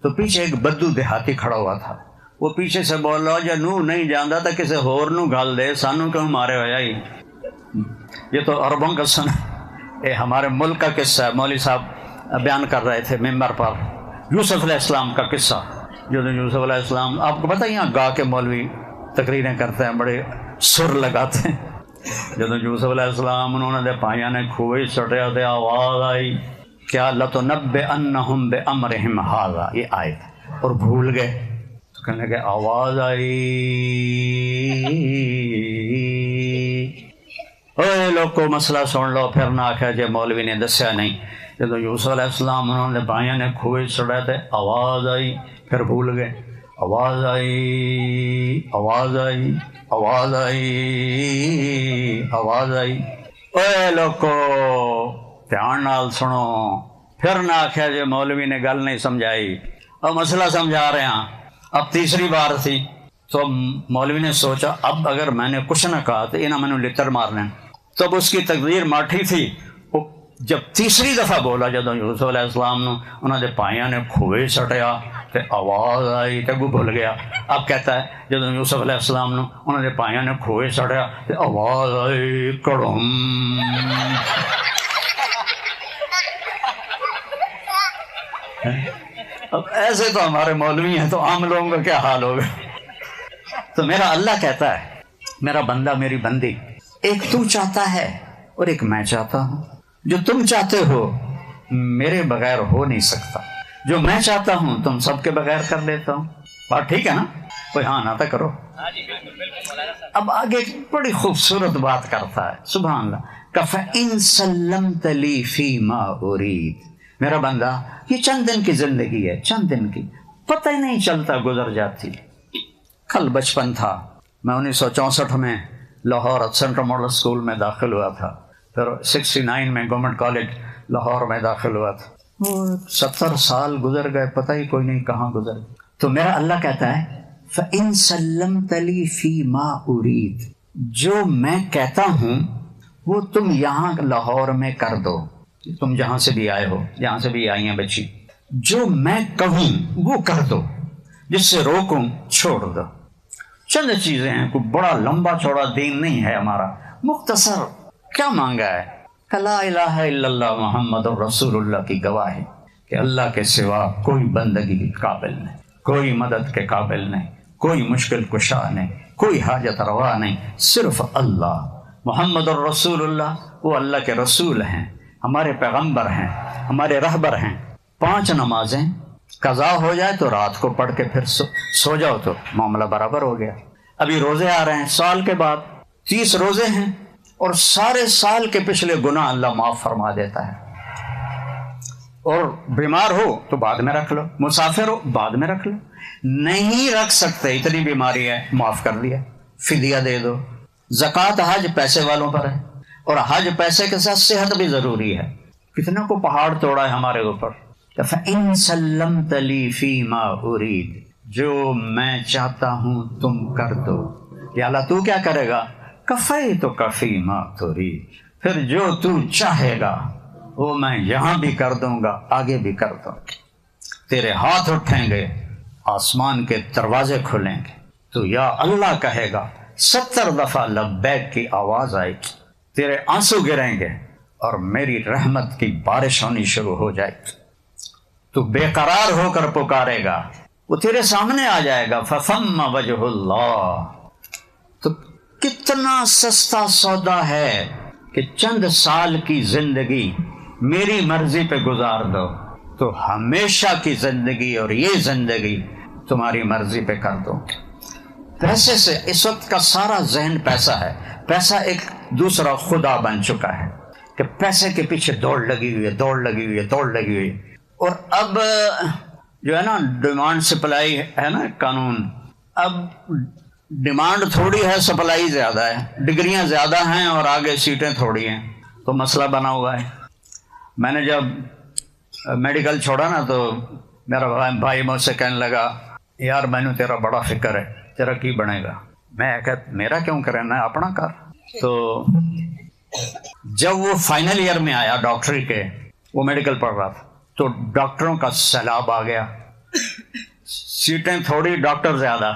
تو پیچھے ایک بدو دیہاتی کھڑا ہوا تھا. وہ پیچھے سے بول رہا جا نوح نہیں جانتا تھا کسی ہور نو گل دے، سانو کیوں مارے ہوا ہی. یہ تو عربوں کا سن، یہ ہمارے ملک کا قصہ ہے. مولوی صاحب بیان کر رہے تھے ممبر پر یوسف علیہ السلام کا قصہ. جو یوسف علیہ السلام، آپ کو پتہ ہے یہاں گا کے مولوی تقریریں کرتے ہیں، بڑے سر لگاتے ہیں. جب یوسف علیہ السلام انہوں نے پائیاں نے کھوئے سٹیا تے آواز آئی کیا لتنبئنہم بامرہم ھذا، یہ آیت، اور بھول گئے. تو کہنے لگے آواز آئی اے لوگو مسئلہ سن لو. پھر نہ آخیا جے مولوی نے دسیا نہیں. جب یوسف علیہ السلام انہوں نے بھائیاں نے کھوئے سڑے تھے آواز آئی، پھر بھول گئے. آواز آئی آواز آئی آواز آئی آواز آئی. اے لوگو دھیان نال سنو. پھر نہ آخیا جے مولوی نے گل نہیں سمجھائی. اب مسئلہ سمجھا رہے ہیں. اب تیسری بار تھی تو مولوی نے سوچا اب اگر میں نے کچھ نہ کہا تو انہیں میں نے لتر مارنے. تو اب اس کی تقدیر ماٹھی تھی. جب تیسری دفعہ بولا جب یوسف علیہ السلام نے انہوں نے پائیاں نے کھوئے سٹیا تو آواز آئی تو وہ بھول گیا. اب کہتا ہے جب یوسف علیہ السلام نے انہوں نے پائیاں نے کھوئے سٹیا تو آواز آئی کڑم. اب ایسے تو ہمارے مولوی ہیں تو عام لوگوں کا کیا حال ہوگا. تو میرا اللہ کہتا ہے میرا بندہ میری بندی، ایک تو چاہتا ہے اور ایک میں چاہتا ہوں. جو تم چاہتے ہو میرے بغیر ہو نہیں سکتا، جو میں چاہتا ہوں تم سب کے بغیر کر لیتا ہوں. بات ٹھیک ہے نا؟ کوئی ہاں نہ کرو. اب آگے بڑی خوبصورت بات کرتا ہے سبحان اللہ. فَإِن سَلَّمْتَ لِي فِي مَا أُرِيدُ. میرا بندہ یہ چند دن کی زندگی ہے، چند دن کی، پتہ ہی نہیں چلتا گزر جاتی. کل بچپن تھا، میں 1964 میں لاہور سینٹرل ماڈل اسکول میں داخل ہوا تھا. پھر 69 میں گورنمنٹ کالج لاہور میں داخل ہوا تھا. 70 سال گزر گئے، پتہ ہی کوئی نہیں کہاں گزر گئے. تو میرا اللہ کہتا ہے فَإِن سَلَّمْتَ لِي فِي مَا أُرِيدُ. جو میں کہتا ہوں وہ تم یہاں لاہور میں کر دو. تم جہاں سے بھی آئے ہو، جہاں سے بھی آئی ہیں بچی، جو میں کہوں وہ کر دو، جس سے روکوں چھوڑ دو. چند چیزیں ہیں، کوئی بڑا لمبا چوڑا دین نہیں ہے ہمارا، مختصر. کیا مانگا ہے؟ لا الہ الا اللہ محمد رسول اللہ کی گواہی کہ اللہ کے سوا کوئی بندگی کے قابل نہیں، کوئی مدد کے قابل نہیں، کوئی مشکل کشا نہیں، کوئی حاجت روا نہیں، صرف اللہ. محمد الرسول اللہ، وہ اللہ کے رسول ہیں، ہمارے پیغمبر ہیں، ہمارے رہبر ہیں. 5 نمازیں قضا ہو جائے تو رات کو پڑھ کے پھر سو جاؤ تو معاملہ برابر ہو گیا. ابھی روزے آ رہے ہیں، سال کے بعد 30 روزے ہیں اور سارے سال کے پچھلے گناہ اللہ معاف فرما دیتا ہے. اور بیمار ہو تو بعد میں رکھ لو، مسافر ہو بعد میں رکھ لو. نہیں رکھ سکتے اتنی بیماری ہے، معاف کر دیا، فدیہ دے دو. زکوٰۃ حج پیسے والوں پر ہے، اور حج پیسے کے ساتھ صحت بھی ضروری ہے۔ کتنے کو پہاڑ توڑا ہے ہمارے اوپر۔ فَإِن سَلَّمْتَ لِي فِي مَا أُرِيدُ، جو میں چاہتا ہوں تم کر دو۔ یا اللہ تو کیا کرے گا؟ کفیتک فی ما ترید، پھر جو تو چاہے گا وہ میں یہاں بھی کر دوں گا، آگے بھی کر دوں گا۔ تیرے ہاتھ اٹھیں گے، آسمان کے دروازے کھلیں گے، تو یا اللہ کہے گا، 70 دفعہ لبیک کی آواز آئے گی، تیرے آنسو گریں گے اور میری رحمت کی بارش ہونی شروع ہو جائے گی۔ تو بے قرار ہو کر پکارے گا، وہ تیرے سامنے آ جائے گا۔ فَثَمَّ وَجْهُ اللَّهِ، تو کتنا سستا سودا ہے کہ چند سال کی زندگی میری مرضی پہ گزار دو، تو ہمیشہ کی زندگی اور یہ زندگی تمہاری مرضی پہ کر دو۔ پیسے سے اس وقت کا سارا ذہن پیسہ ہے، پیسہ ایک دوسرا خدا بن چکا ہے کہ پیسے کے پیچھے دوڑ لگی ہوئی ہے، دوڑ لگی ہوئی ہے، دوڑ لگی ہوئی ہے۔ اور اب جو ہے نا ڈیمانڈ سپلائی ہے نا قانون، اب ڈیمانڈ تھوڑی ہے، سپلائی زیادہ ہے، ڈگریاں زیادہ ہیں اور آگے سیٹیں تھوڑی ہیں، تو مسئلہ بنا ہوا ہے۔ میں نے جب میڈیکل چھوڑا نا تو میرا بھائی مجھ سے کہنے لگا، یار میں نے تیرا بڑا فکر ہے، تیرا کی بنے گا؟ میں کہتا میرا کیوں کرے، میں اپنا کر۔ تو جب وہ فائنل ایئر میں آیا ڈاکٹری کے، وہ میڈیکل پڑھ رہا تھا، تو ڈاکٹروں کا سیلاب آ گیا، سیٹیں تھوڑی ڈاکٹر زیادہ،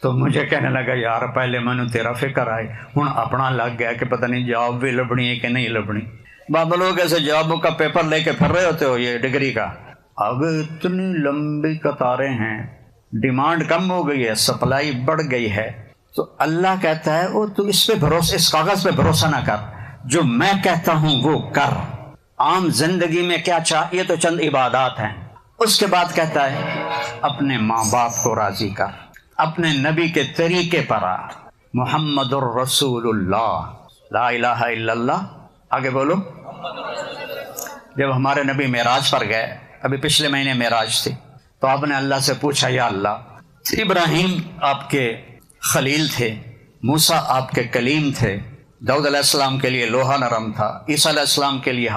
تو مجھے کہنے لگا یار پہلے میں تیرا فکر آئی، ہوں اپنا لگ گیا کہ پتہ نہیں جاب بھی لبنی ہے کہ نہیں لبنی۔ بابا لوگ ایسے جابوں کا پیپر لے کے پھر رہے ہوتے ہو یہ ڈگری کا، اب اتنی لمبی قطاریں ہیں، ڈیمانڈ کم ہو گئی ہے، سپلائی بڑھ گئی ہے، تو اللہ کہتا ہے وہ تو اس پہ بھروسہ، اس کاغذ پہ بھروسہ نہ کر، جو میں کہتا ہوں وہ کر۔ عام زندگی میں کیا یہ تو چند عبادات ہیں۔ اس کے بعد کہتا ہے اپنے ماں باپ کو راضی کر، اپنے نبی کے طریقے پر آ، محمد الرسول اللہ، لا الہ الا اللہ، آگے بولو۔ جب ہمارے نبی معراج پر گئے، ابھی پچھلے مہینے معراج تھی، تو آپ نے اللہ سے پوچھا یا اللہ، ابراہیم آپ کے خلیل تھے، موسیٰ آپ کے کلیم تھے، داؤد علیہ السلام کے لیے لوہا نرم تھا، عیسیٰ علیہ السلام کے لیے،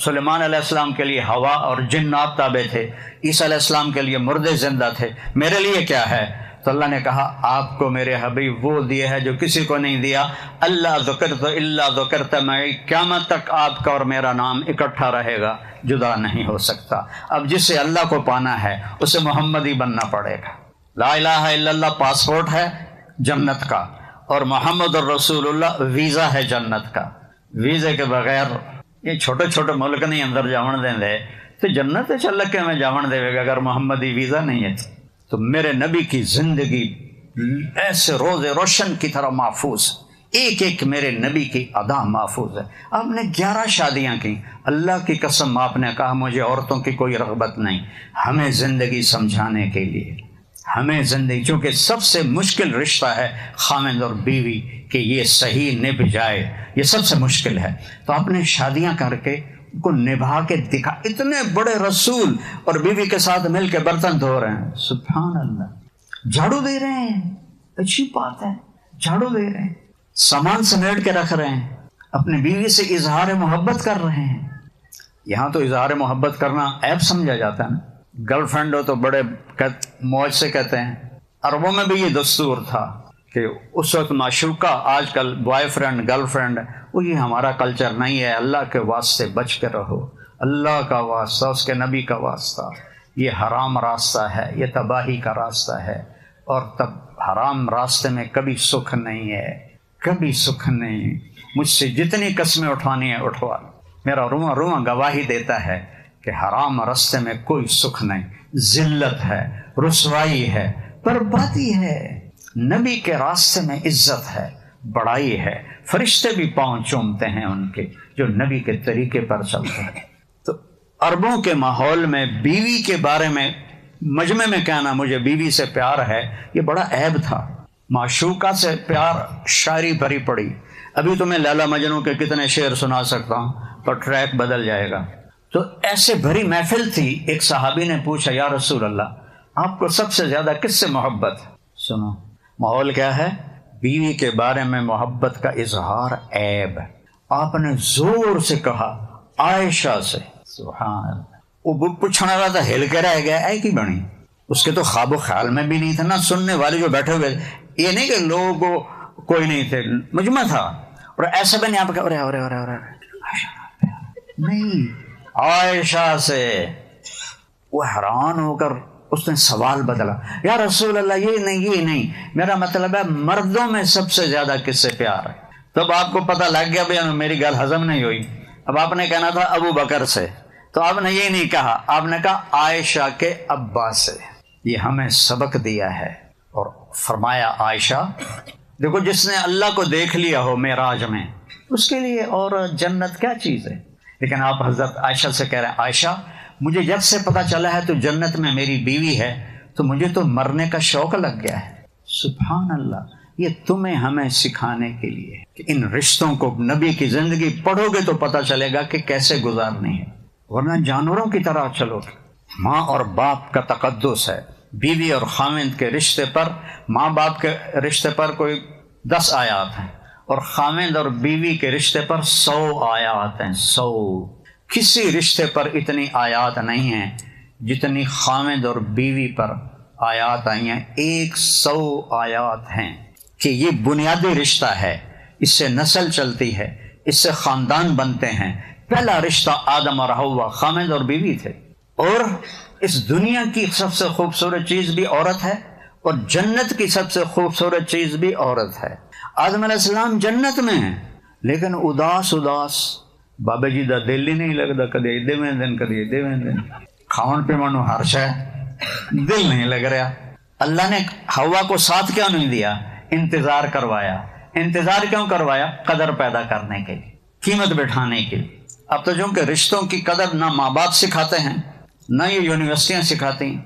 سلیمان علیہ السلام کے لیے ہوا اور جنات تابع تھے، عیسیٰ علیہ السلام کے لیے مردے زندہ تھے، میرے لیے کیا ہے؟ تو اللہ نے کہا آپ کو میرے حبیب وہ دیے ہے جو کسی کو نہیں دیا، اللہ ذکرت الا ذکرت معی، قیامت تک آپ کا اور میرا نام اکٹھا رہے گا، جدا نہیں ہو سکتا۔ اب جسے اللہ کو پانا ہے اسے محمدی بننا پڑے گا۔ لا الہ الا اللہ پاسپورٹ ہے جنت کا، اور محمد الرسول اللہ ویزا ہے جنت کا۔ ویزے کے بغیر یہ چھوٹے چھوٹے ملک نہیں اندر جاون دیں دے، تو جنت چل کے میں جاون دے گا اگر محمدی ویزا نہیں ہے۔ تو میرے نبی کی زندگی ایسے روز روشن کی طرح محفوظ، ایک ایک میرے نبی کی ادا محفوظ ہے۔ آپ نے 11 شادیاں کی، اللہ کی قسم آپ نے کہا مجھے عورتوں کی کوئی رغبت نہیں، ہمیں زندگی سمجھانے کے لیے، ہمیں زندگی، چونکہ سب سے مشکل رشتہ ہے خامند اور بیوی کہ یہ صحیح نبھ جائے، یہ سب سے مشکل ہے۔ تو آپ نے شادیاں کر کے کو نبھا کے دکھا، اتنے بڑے رسول اور بیوی کے ساتھ مل کے برتن دھو رہے ہیں، سبحان اللہ، جھاڑو دے رہے ہیں، اچھی بات ہے، جھاڑو دے رہے ہیں، سامان سمیٹ کے رکھ رہے ہیں، اپنی بیوی سے اظہار محبت کر رہے ہیں۔ یہاں تو اظہار محبت کرنا عیب سمجھا جاتا ہے نا، گرل فرینڈ ہو تو بڑے موج سے کہتے ہیں۔ عربوں میں بھی یہ دستور تھا کہ اس وقت معشوقہ، آج کل بوائے فرینڈ گرل فرینڈ، وہ یہ ہمارا کلچر نہیں ہے۔ اللہ کے واسطے بچ کے رہو، اللہ کا واسطہ، اس کے نبی کا واسطہ، یہ حرام راستہ ہے، یہ تباہی کا راستہ ہے، اور تب حرام راستے میں کبھی سکھ نہیں ہے، کبھی سکھ نہیں۔ مجھ سے جتنی قسمیں اٹھوانی ہے اٹھوا، میرا رواں رواں گواہی دیتا ہے کہ حرام راستے میں کوئی سکھ نہیں، ذلت ہے، رسوائی ہے، بربادی ہے۔ نبی کے راستے میں عزت ہے، بڑائی ہے، فرشتے بھی پاؤں چومتے ہیں ان کے جو نبی کے طریقے پر چلتے ہیں۔ تو عربوں کے ماحول میں بیوی کے بارے میں مجمع میں کہنا مجھے بیوی سے پیار ہے، یہ بڑا عیب تھا۔ معشوقہ سے پیار شاعری بھری پڑی، ابھی تمہیں لیلا مجنوں کے کتنے شعر سنا سکتا ہوں پر ٹریک بدل جائے گا۔ تو ایسے بھری محفل تھی، ایک صحابی نے پوچھا یا رسول اللہ، آپ کو سب سے زیادہ کس سے محبت ہے؟ سنو ماحول کیا ہے، بیوی کے بارے میں محبت کا اظہار عیب. آپ نے زور سے کہا عائشہ سے. سبحان اللہ. وہ پوچھنے والا تھا ہل کے رہ گیا اے کی بنی. اس کے تو خواب و خیال میں بھی نہیں تھا. نہ سننے والے جو بیٹھے ہوئے یہ نہیں کہ لوگ کوئی نہیں تھے, مجمع تھا. اور ایسا بھی نہیں آپ کا نہیں عائشہ سے. وہ حیران ہو کر اس نے سوال بدلا, یا رسول اللہ یہ نہیں, میرا مطلب ہے مردوں میں سب سے زیادہ کس سے پیار ہے. تب آپ کو پتہ لگ گیا بھائی میری گل ہضم نہیں ہوئی. اب آپ نے کہنا تھا ابو بکر سے, تو آپ نے یہ نہیں کہا, آپ نے کہا عائشہ کے ابا سے. یہ ہمیں سبق دیا ہے. اور فرمایا عائشہ دیکھو جس نے اللہ کو دیکھ لیا ہو معراج میں اس کے لیے اور جنت کیا چیز ہے. لیکن آپ حضرت عائشہ سے کہہ رہے ہیں عائشہ مجھے جب سے پتہ چلا ہے تو جنت میں میری بیوی ہے تو مجھے تو مرنے کا شوق لگ گیا ہے. سبحان اللہ. یہ تمہیں ہمیں سکھانے کے لیے کہ ان رشتوں کو نبی کی زندگی پڑھو گے تو پتہ چلے گا کہ کیسے گزارنی ہے, ورنہ جانوروں کی طرح چلو گے. ماں اور باپ کا تقدس ہے. بیوی اور خاوند کے رشتے پر, ماں باپ کے رشتے پر کوئی 10 آیات ہیں اور خاوند اور بیوی کے رشتے پر 100 آیات ہیں. 100. کسی رشتے پر اتنی آیات نہیں ہیں جتنی خاوند اور بیوی پر آیات آئی ہیں. 100 آیات ہیں کہ یہ بنیادی رشتہ ہے, اس سے نسل چلتی ہے, اس سے خاندان بنتے ہیں. پہلا رشتہ آدم اور حوا خاوند اور بیوی تھے. اور اس دنیا کی سب سے خوبصورت چیز بھی عورت ہے اور جنت کی سب سے خوبصورت چیز بھی عورت ہے. آدم علیہ السلام جنت میں ہیں لیکن اداس بابا جی دا دل ہی نہیں لگتا. کدی ایدے دن کدی ایدے دن کھاؤن پیمن ہر شے دل نہیں لگ رہا. اللہ نے حوا کو ساتھ کیوں نہیں دیا؟ انتظار کروایا. انتظار کیوں کروایا؟ قدر پیدا کرنے کے لیے, قیمت بٹھانے کے لیے. اب تو جو کہ رشتوں کی قدر نہ ماں باپ سکھاتے ہیں نہ یہ یونیورسٹیاں سکھاتی ہیں.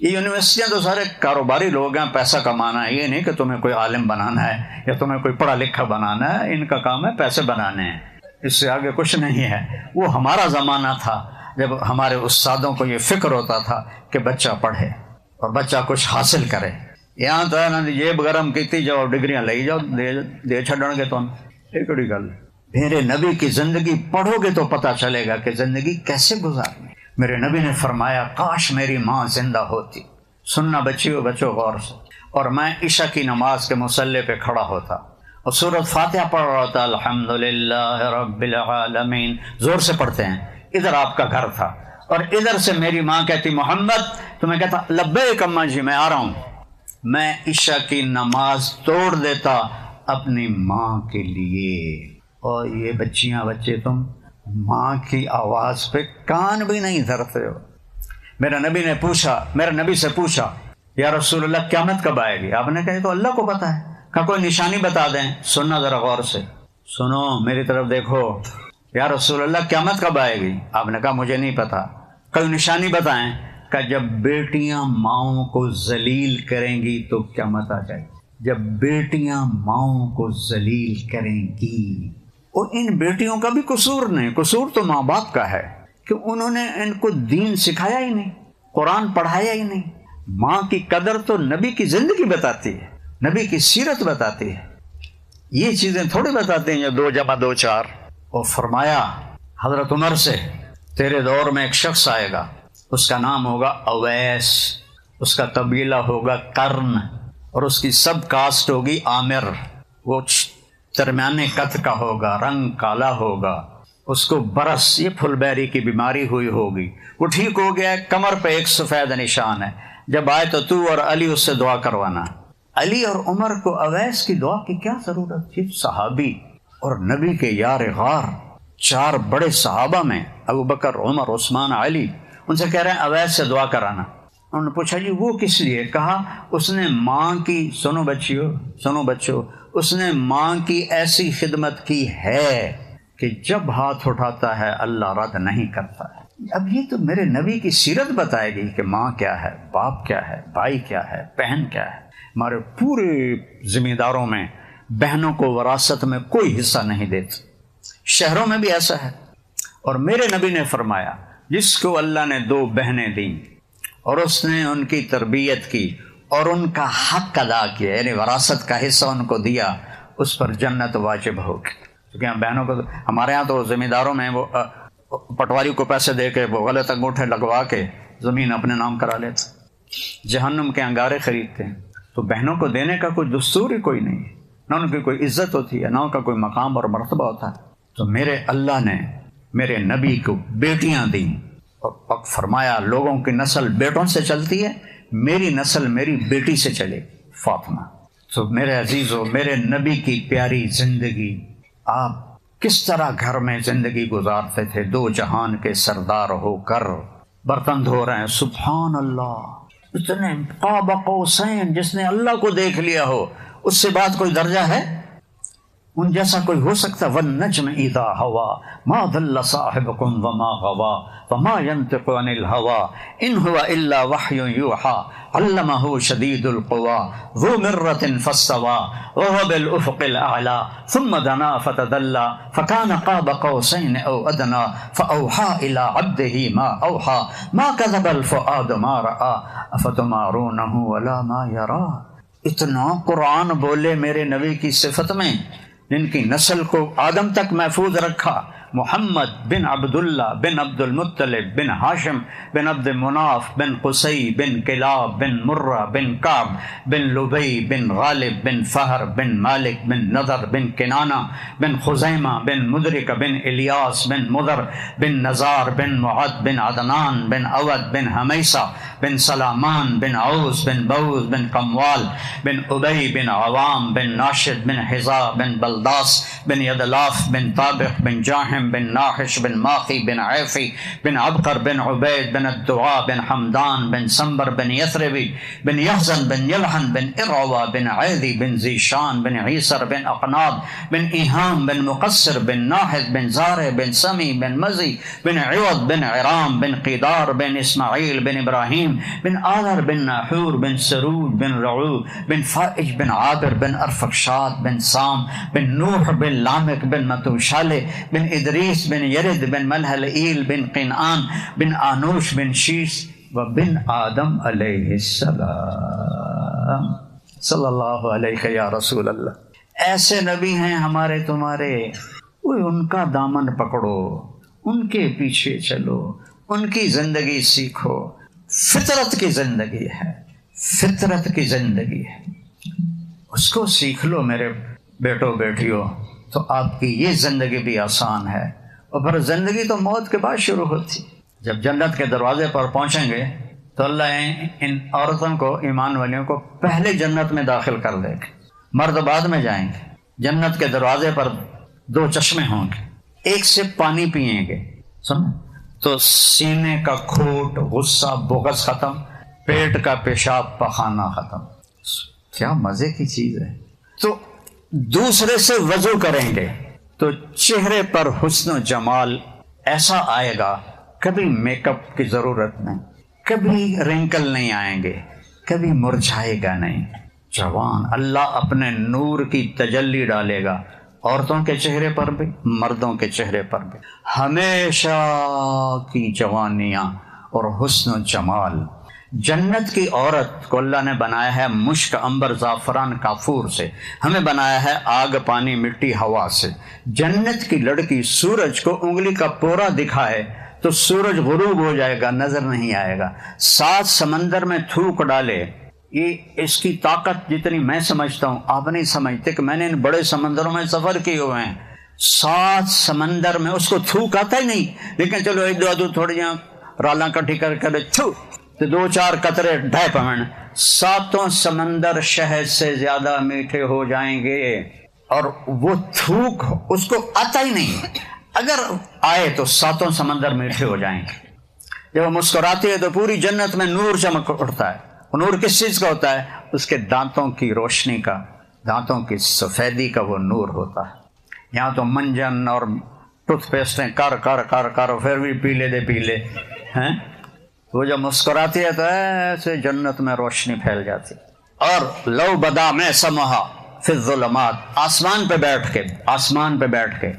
یہ یونیورسٹیاں تو سارے کاروباری لوگ ہیں, پیسہ کمانا ہے. یہ نہیں کہ تمہیں کوئی عالم بنانا ہے یا تمہیں کوئی پڑھا لکھا بنانا ہے. ان کا کام ہے پیسے بنانے ہیں, اس سے آگے کچھ نہیں ہے. وہ ہمارا زمانہ تھا جب ہمارے استادوں کو یہ فکر ہوتا تھا کہ بچہ پڑھے اور بچہ کچھ حاصل کرے. یہاں تو جیب گرم کیتی جاؤ, ڈگریاں لے جاؤ, دے چھڑن گے. تم یہ کڑی گل. میرے نبی کی زندگی پڑھو گے تو پتہ چلے گا کہ زندگی کیسے گزارنی. میرے نبی نے فرمایا کاش میری ماں زندہ ہوتی. سننا بچوں غور سے. اور میں عشاء کی نماز کے مصلی پہ کھڑا ہوتا اور سورۃ فاتحہ پڑھ رہا ہوتا. الحمدللہ رب العالمین زور سے پڑھتے ہیں. ادھر آپ کا گھر تھا اور ادھر سے میری ماں کہتی محمد, تو میں کہتا لبیک اماں جی میں آ رہا ہوں. میں عشاء کی نماز توڑ دیتا اپنی ماں کے لیے. اور یہ بچے تم ماں کی آواز پہ کان بھی نہیں دھرتے ہو. میرے نبی سے پوچھا یا رسول اللہ قیامت کب آئے گی؟ آپ نے کہا تو اللہ کو پتہ ہے. کہ کوئی نشانی بتا دیں. سننا ذرا غور سے, سنو میری طرف دیکھو. یا رسول اللہ قیامت کب آئے گی؟ آپ نے کہا مجھے نہیں پتا. کوئی نشانی بتائیں. کہ جب بیٹیاں ماؤں کو ذلیل کریں گی تو قیامت آ جائے گی. جب بیٹیاں ماؤں کو ذلیل کریں گی. اور ان بیٹیوں کا بھی قصور نہیں, قصور تو ماں باپ کا ہے کہ انہوں نے ان کو دین سکھایا ہی نہیں, قرآن پڑھایا ہی نہیں. ماں کی قدر تو نبی کی زندگی بتاتی ہے, نبی کی سیرت بتاتی ہے. یہ چیزیں تھوڑی بتاتے ہیں 2 + 2 = 4. اور فرمایا حضرت عمر سے تیرے دور میں ایک شخص آئے گا, اس کا نام ہوگا اویس, اس کا قبیلہ ہوگا قرن اور اس کی سب کاسٹ ہوگی عامر. وہ درمیانے قد کا ہوگا, رنگ کالا ہوگا, اس کو برس یہ پھل بیری کی بیماری ہوئی ہوگی. وہ ٹھیک ہو گیا, کمر پہ ایک سفید نشان ہے. جب آئے تو اور علی اس سے دعا کروانا. علی اور عمر کو اویس کی دعا کی کیا ضرورت تھی؟ صحابی اور نبی کے یار غار 4 بڑے صحابہ میں ابو بکر, عمر, عثمان, علی, ان سے کہہ رہے ہیں اویس سے دعا کرانا. انہوں نے پوچھا جی وہ کس لیے؟ کہا اس نے ماں کی, سنو بچوں, اس نے ماں کی ایسی خدمت کی ہے کہ جب ہاتھ اٹھاتا ہے اللہ رد نہیں کرتا ہے. اب یہ تو میرے نبی کی سیرت بتائے گی کہ ماں کیا ہے, باپ کیا ہے, بھائی کیا ہے, بہن کیا ہے. ہمارے پورے ذمہ داروں میں بہنوں کو وراثت میں کوئی حصہ نہیں دیتے. شہروں میں بھی ایسا ہے. اور میرے نبی نے فرمایا, جس کو اللہ نے 2 بہنیں دیں اور اس نے ان کی تربیت کی, اور ان کا حق ادا کیا، یعنی وراثت کا حصہ ان کو دیا، اس پر جنت واجب ہوگی۔ کیونکہ ہم بہنوں کو، ہمارے ہاں تو زمینداروں میں وہ پٹواری کو پیسے دے کے وہ غلط انگوٹھے لگوا کے زمین اپنے نام کرا لیتے، جہنم کے انگارے خریدتے ہیں۔ تو بہنوں کو دینے کا کوئی دستور ہی کوئی نہیں ہے، نہ ان کی کوئی عزت ہوتی ہے، نہ ان کا کوئی مقام اور مرتبہ ہوتا ہے۔ تو میرے اللہ نے میرے نبی کو بیٹیاں دیں، اور فرمایا لوگوں کی نسل بیٹوں سے چلتی ہے، میری نسل میری بیٹی سے چلے، فاطمہ۔ تو میرے عزیزو، میرے نبی کی پیاری زندگی، آپ کس طرح گھر میں زندگی گزارتے تھے، دو جہان کے سردار ہو کر برتن دھو رہے ہیں، سبحان اللہ، اتنے قاب قوسین، جس نے اللہ کو دیکھ لیا ہو اس سے بات کوئی درجہ ہے؟ ان جیسا کوئی ہو سکتا؟ وَالنَّجْمِ إِذَا هَوَى مَا ضَلَّ صَاحِبُكُمْ وَمَا غَوَى وَمَا يَنطِقُ عَنِ الْهَوَى إِنْ هُوَ إِلَّا وَحْيٌ يُوحَى عَلَّمَهُ شَدِيدُ الْقُوَى ذُو مِرَّةٍ فَاسْتَوَى وَهُوَ بِالْأُفُقِ الْأَعْلَى ثُمَّ دَنَا فَتَدَلَّى فَكَانَ قَابَ قَوْسَيْنِ أَوْ أَدْنَى فَأَوْحَى إِلَىٰ عَبْدِهِ مَا أَوْحَى مَا كَذَبَ الْفُؤَادُ مَا رَأَىٰ أَفَتُمَارُونَهُ عَلَىٰ مَا يَرَىٰ۔ اتنا قرآن بولے میرے نبی کی صفت میں، جن کی نسل کو آدم تک محفوظ رکھا، محمد بن عبداللہ بن عبد المطلب بن ہاشم بن عبد مناف بن قصی بن کلاب بن مرہ بن کعب بن لبی بن غالب بن فہر بن مالک بن نضر بن کنانہ بن خزیمہ بن مدرک بن الیاس بن مضر بن نزار بن معد بن عدنان بن اود بن حمیسہ بن سلامان بن عوس بن بوز بن قموال بن ابی بن عوام بن ناشد بن حزا بن بلداس بن یدلاف بن طابق بن جاہم بن ناحش بن ماخی بن عیفی بن عبقر بن عبید بن الدعاء بن حمدان بن سنبر بن یثربی بن یحزن بن یلحن بن ارعوا بن عیدی بن زیشان بن عیسر بن اقناب بن ایہام بن مقصر بن ناحد بن زارع بن سمی بن مزی بن عوض بن عرام بن قیدار بن اسماعیل بن ابراہیم بن آذر بن ناحور بن سرود بن رعو بن فائج بن عابر بن ارفقشاد بن سام بن نوح بن لامک بن متوشالہ بن ادریس بن یرد بن ملحلئیل بن قنعان بن آنوش بن شیش و بن آدم علیہ السلام۔ صلی اللہ علیہ یا رسول اللہ۔ ایسے نبی ہیں ہمارے تمہارے، وہ ان کا دامن پکڑو، ان کے پیچھے چلو، ان کی زندگی سیکھو۔ فطرت کی زندگی ہے، فطرت کی زندگی ہے، اس کو سیکھ لو میرے بیٹو بیٹیوں، تو آپ کی یہ زندگی بھی آسان ہے۔ اور پھر زندگی تو موت کے بعد شروع ہوتی، جب جنت کے دروازے پر پہنچیں گے تو اللہ ان عورتوں کو، ایمان والیوں کو پہلے جنت میں داخل کر دے گا، مرد بعد میں جائیں گے۔ جنت کے دروازے پر دو چشمے ہوں گے، ایک سے پانی پئیں گے، سن تو سینے کا کھوٹ، غصہ، بغض ختم، پیٹ کا پیشاب پخانہ ختم۔ کیا مزے کی چیز ہے۔ تو دوسرے سے وضو کریں گے تو چہرے پر حسن و جمال ایسا آئے گا، کبھی میک اپ کی ضرورت نہیں، کبھی رنکل نہیں آئیں گے، کبھی مرجھائے گا نہیں، جوان۔ اللہ اپنے نور کی تجلی ڈالے گا عورتوں کے چہرے پر بھی، مردوں کے چہرے پر بھی، ہمیشہ کی جوانیاں اور حسن و جمال۔ جنت کی عورت کو اللہ نے بنایا ہے مشک، عنبر، زعفران، کافور سے، ہمیں بنایا ہے آگ، پانی، مٹی، ہوا سے۔ جنت کی لڑکی سورج کو انگلی کا پورا دکھائے تو سورج غروب ہو جائے گا، نظر نہیں آئے گا۔ 7 سمندر میں تھوک ڈالے، یہ اس کی طاقت جتنی میں سمجھتا ہوں آپ نہیں سمجھتے، کہ میں نے ان بڑے سمندروں میں سفر کیے ہوئے ہیں، 7 سمندر میں اس کو تھوک آتا ہی نہیں، لیکن چلو ایک دو تھوڑی رالاں کٹھی کر چھو تو 2-4 قطرے ڈھائے پہن، 7 سمندر شہد سے زیادہ میٹھے ہو جائیں گے، اور وہ تھوک اس کو آتا ہی نہیں، اگر آئے تو 7 سمندر میٹھے ہو جائیں گے۔ جب وہ مسکراتی ہے تو پوری جنت میں نور چمک اٹھتا ہے۔ نور کس چیز کا ہوتا ہے؟ اس کے دانتوں کی روشنی کا، دانتوں کی سفیدی کا وہ نور ہوتا ہے۔ یہاں تو منجن اور ٹوتھ پیسٹیں کر کر کر کر پھر بھی پیلے دے پیلے ہیں، وہ جب مسکراتی ہے تو ایسے جنت میں روشنی پھیل جاتی۔ اور لو بدا میں سمہا فی الظلمات، آسمان پہ بیٹھ کے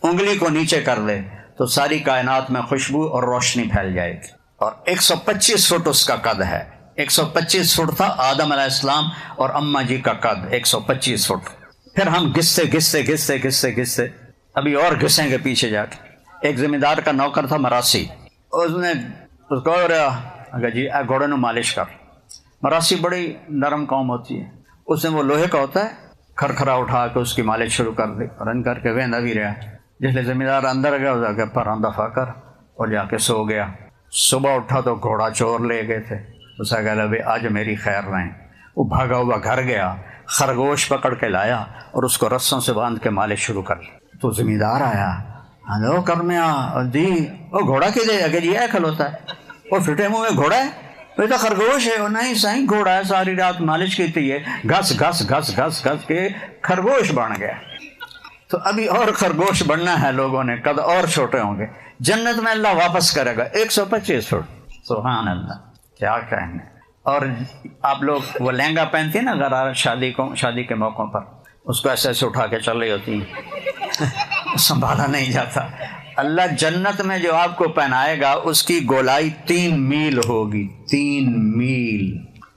انگلی کو نیچے کر لے تو ساری کائنات میں خوشبو اور روشنی پھیل جائے گی۔ اور 125 فٹ اس کا قد ہے، 125 فٹ تھا آدم علیہ السلام اور اماں جی کا قد 125 فٹ. پھر ہم گھستے ابھی اور گھسیں گے پیچھے جا کے. ایک زمیندار کا نوکر تھا مراسی، اس نے اس کو اگر جی گھوڑے نو مالش کر. مراسی بڑی نرم قوم ہوتی ہے، اس نے وہ لوہے کا ہوتا ہے کھرکھرا اٹھا کے اس کی مالش شروع کر دی، رن کر کے ویندا بھی رہا. جس لئے زمیندار اندر گیا جا کے پران دفع کر اور جا کے سو گیا. صبح اٹھا تو گھوڑا چور لے گئے تھے. اس نے کہا بھائی آج میری خیر رہیں. وہ بھاگا ہوا گھر گیا، خرگوش پکڑ کے لایا اور اس کو رسوں سے باندھ کے مالش شروع کر لی. تو زمیندار آیا، ہلو کرمیا جی وہ گھوڑا کی دے اگر جی کھل ہوتا ہے وہ پھٹے منہ میں گھوڑا ہے، وہ تو خرگوش ہے. نہیں سائیں گھوڑا ہے، ساری رات مالش کی تھی، گھس گھس گھس گھس گھس کے خرگوش بن گیا. تو ابھی اور خرگوش بننا ہے لوگوں نے، قد اور چھوٹے ہوں گے. جنت میں اللہ واپس کرے گا 125 فٹ. سبحان اللہ، کیا کہیں گے. اور آپ لوگ وہ لہنگا پہنتے ہیں نا غرار شادی کے موقعوں پر، اس کو ایسے ایسے اٹھا کے چل رہی ہوتی ہیں، سنبھالا نہیں جاتا. اللہ جنت میں جو آپ کو پہنائے گا اس کی گولائی 3 میل ہوگی. 3 میل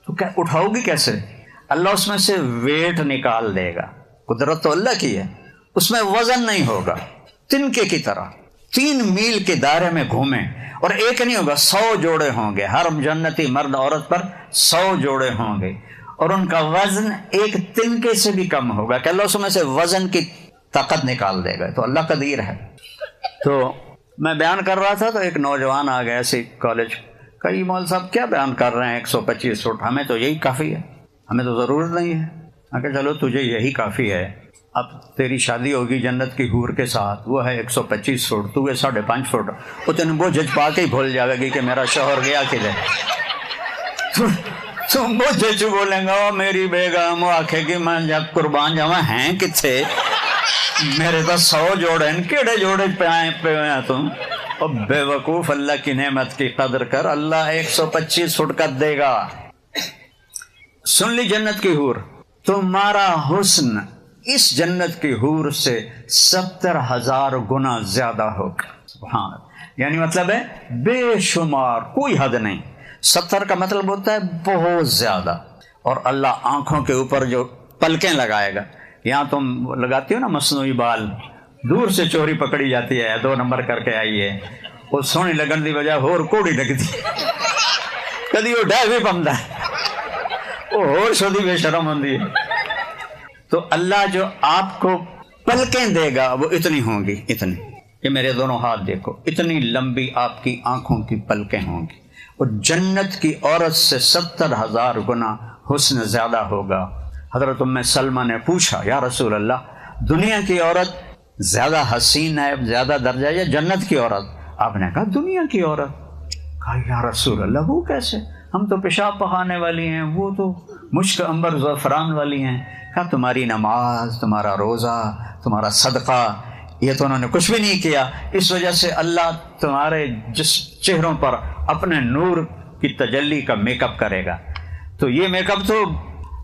تو کیا اٹھاؤ گی کیسے؟ اللہ اس میں سے ویٹ نکال دے گا. قدرت تو اللہ کی ہے، اس میں وزن نہیں ہوگا. تنکے کی طرح 3 میل کے دائرے میں گھومیں، اور ایک نہیں ہوگا، 100 جوڑے ہوں گے. ہر جنتی مرد عورت پر 100 جوڑے ہوں گے، اور ان کا وزن ایک تنکے سے بھی کم ہوگا کہ اللہ اس میں سے وزن کی طاقت نکال دے گا. تو اللہ قدیر ہے. تو میں بیان کر رہا تھا تو ایک نوجوان آ گیا ایسے کالج کا، یہ مول صاحب کیا بیان کر رہے ہیں 125 فٹ، ہمیں تو یہی کافی ہے، ہمیں تو ضرورت نہیں ہے. میں کہا چلو تجھے یہی کافی ہے. اب تیری شادی ہوگی جنت کی حور کے ساتھ، وہ ہے 125 فٹ، تو ہے 5.5 فٹ. وہ تین وہ جج پا کے ہی بھول جائے گی کہ میرا شوہر گیا کدھر. تم وہ جج بولیں گا میری بیگم، وہ آکھے گی میں جب قربان جاواں ہیں کتھے، میرے تو 100 جوڑے ہیں، کیڑے جوڑے پہ آئے تم. اور بے وقوف، اللہ کی نعمت کی قدر کر، اللہ 125 فٹ کا دے گا. سن لی جنت کی حور، تمہارا حسن اس جنت کی حور سے 70,000 گنا زیادہ ہوگا. سبحان اللہ، یعنی مطلب ہے بے شمار، کوئی حد نہیں. 70 کا مطلب ہوتا ہے بہت زیادہ. اور اللہ آنکھوں کے اوپر جو پلکیں لگائے گا، یہاں تم لگاتی ہو نا مصنوعی بال، دور سے چوری پکڑی جاتی ہے، 2 نمبر کر کے آئیے، وہ سونی لگن دی وجہ ہور کوڑی لگتی، کدی وہ ڈہ بھی پمدا ہے، وہ ہور شودی بے شرم ہوندی ہے. تو اللہ جو آپ کو پلکیں دے گا وہ اتنی ہوں گی، اتنی، یہ میرے دونوں ہاتھ دیکھو، اتنی لمبی آپ کی آنکھوں کی پلکیں ہوں گی. اور جنت کی عورت سے 70,000 گنا حسن زیادہ ہوگا. حضرت ام سلمہ نے پوچھا یا رسول اللہ، دنیا کی عورت زیادہ حسین ہے، زیادہ درجہ، یا جنت کی عورت؟ آپ نے کہا دنیا کی عورت. کہا یا رسول اللہ وہ کیسے، ہم تو پیشاب پخانے والی ہیں، وہ تو مشک عنبر زعفران والی ہیں. کہا تمہاری نماز، تمہارا روزہ، تمہارا صدقہ، یہ تو انہوں نے کچھ بھی نہیں کیا، اس وجہ سے اللہ تمہارے جس چہروں پر اپنے نور کی تجلی کا میک اپ کرے گا. تو یہ میک اپ تو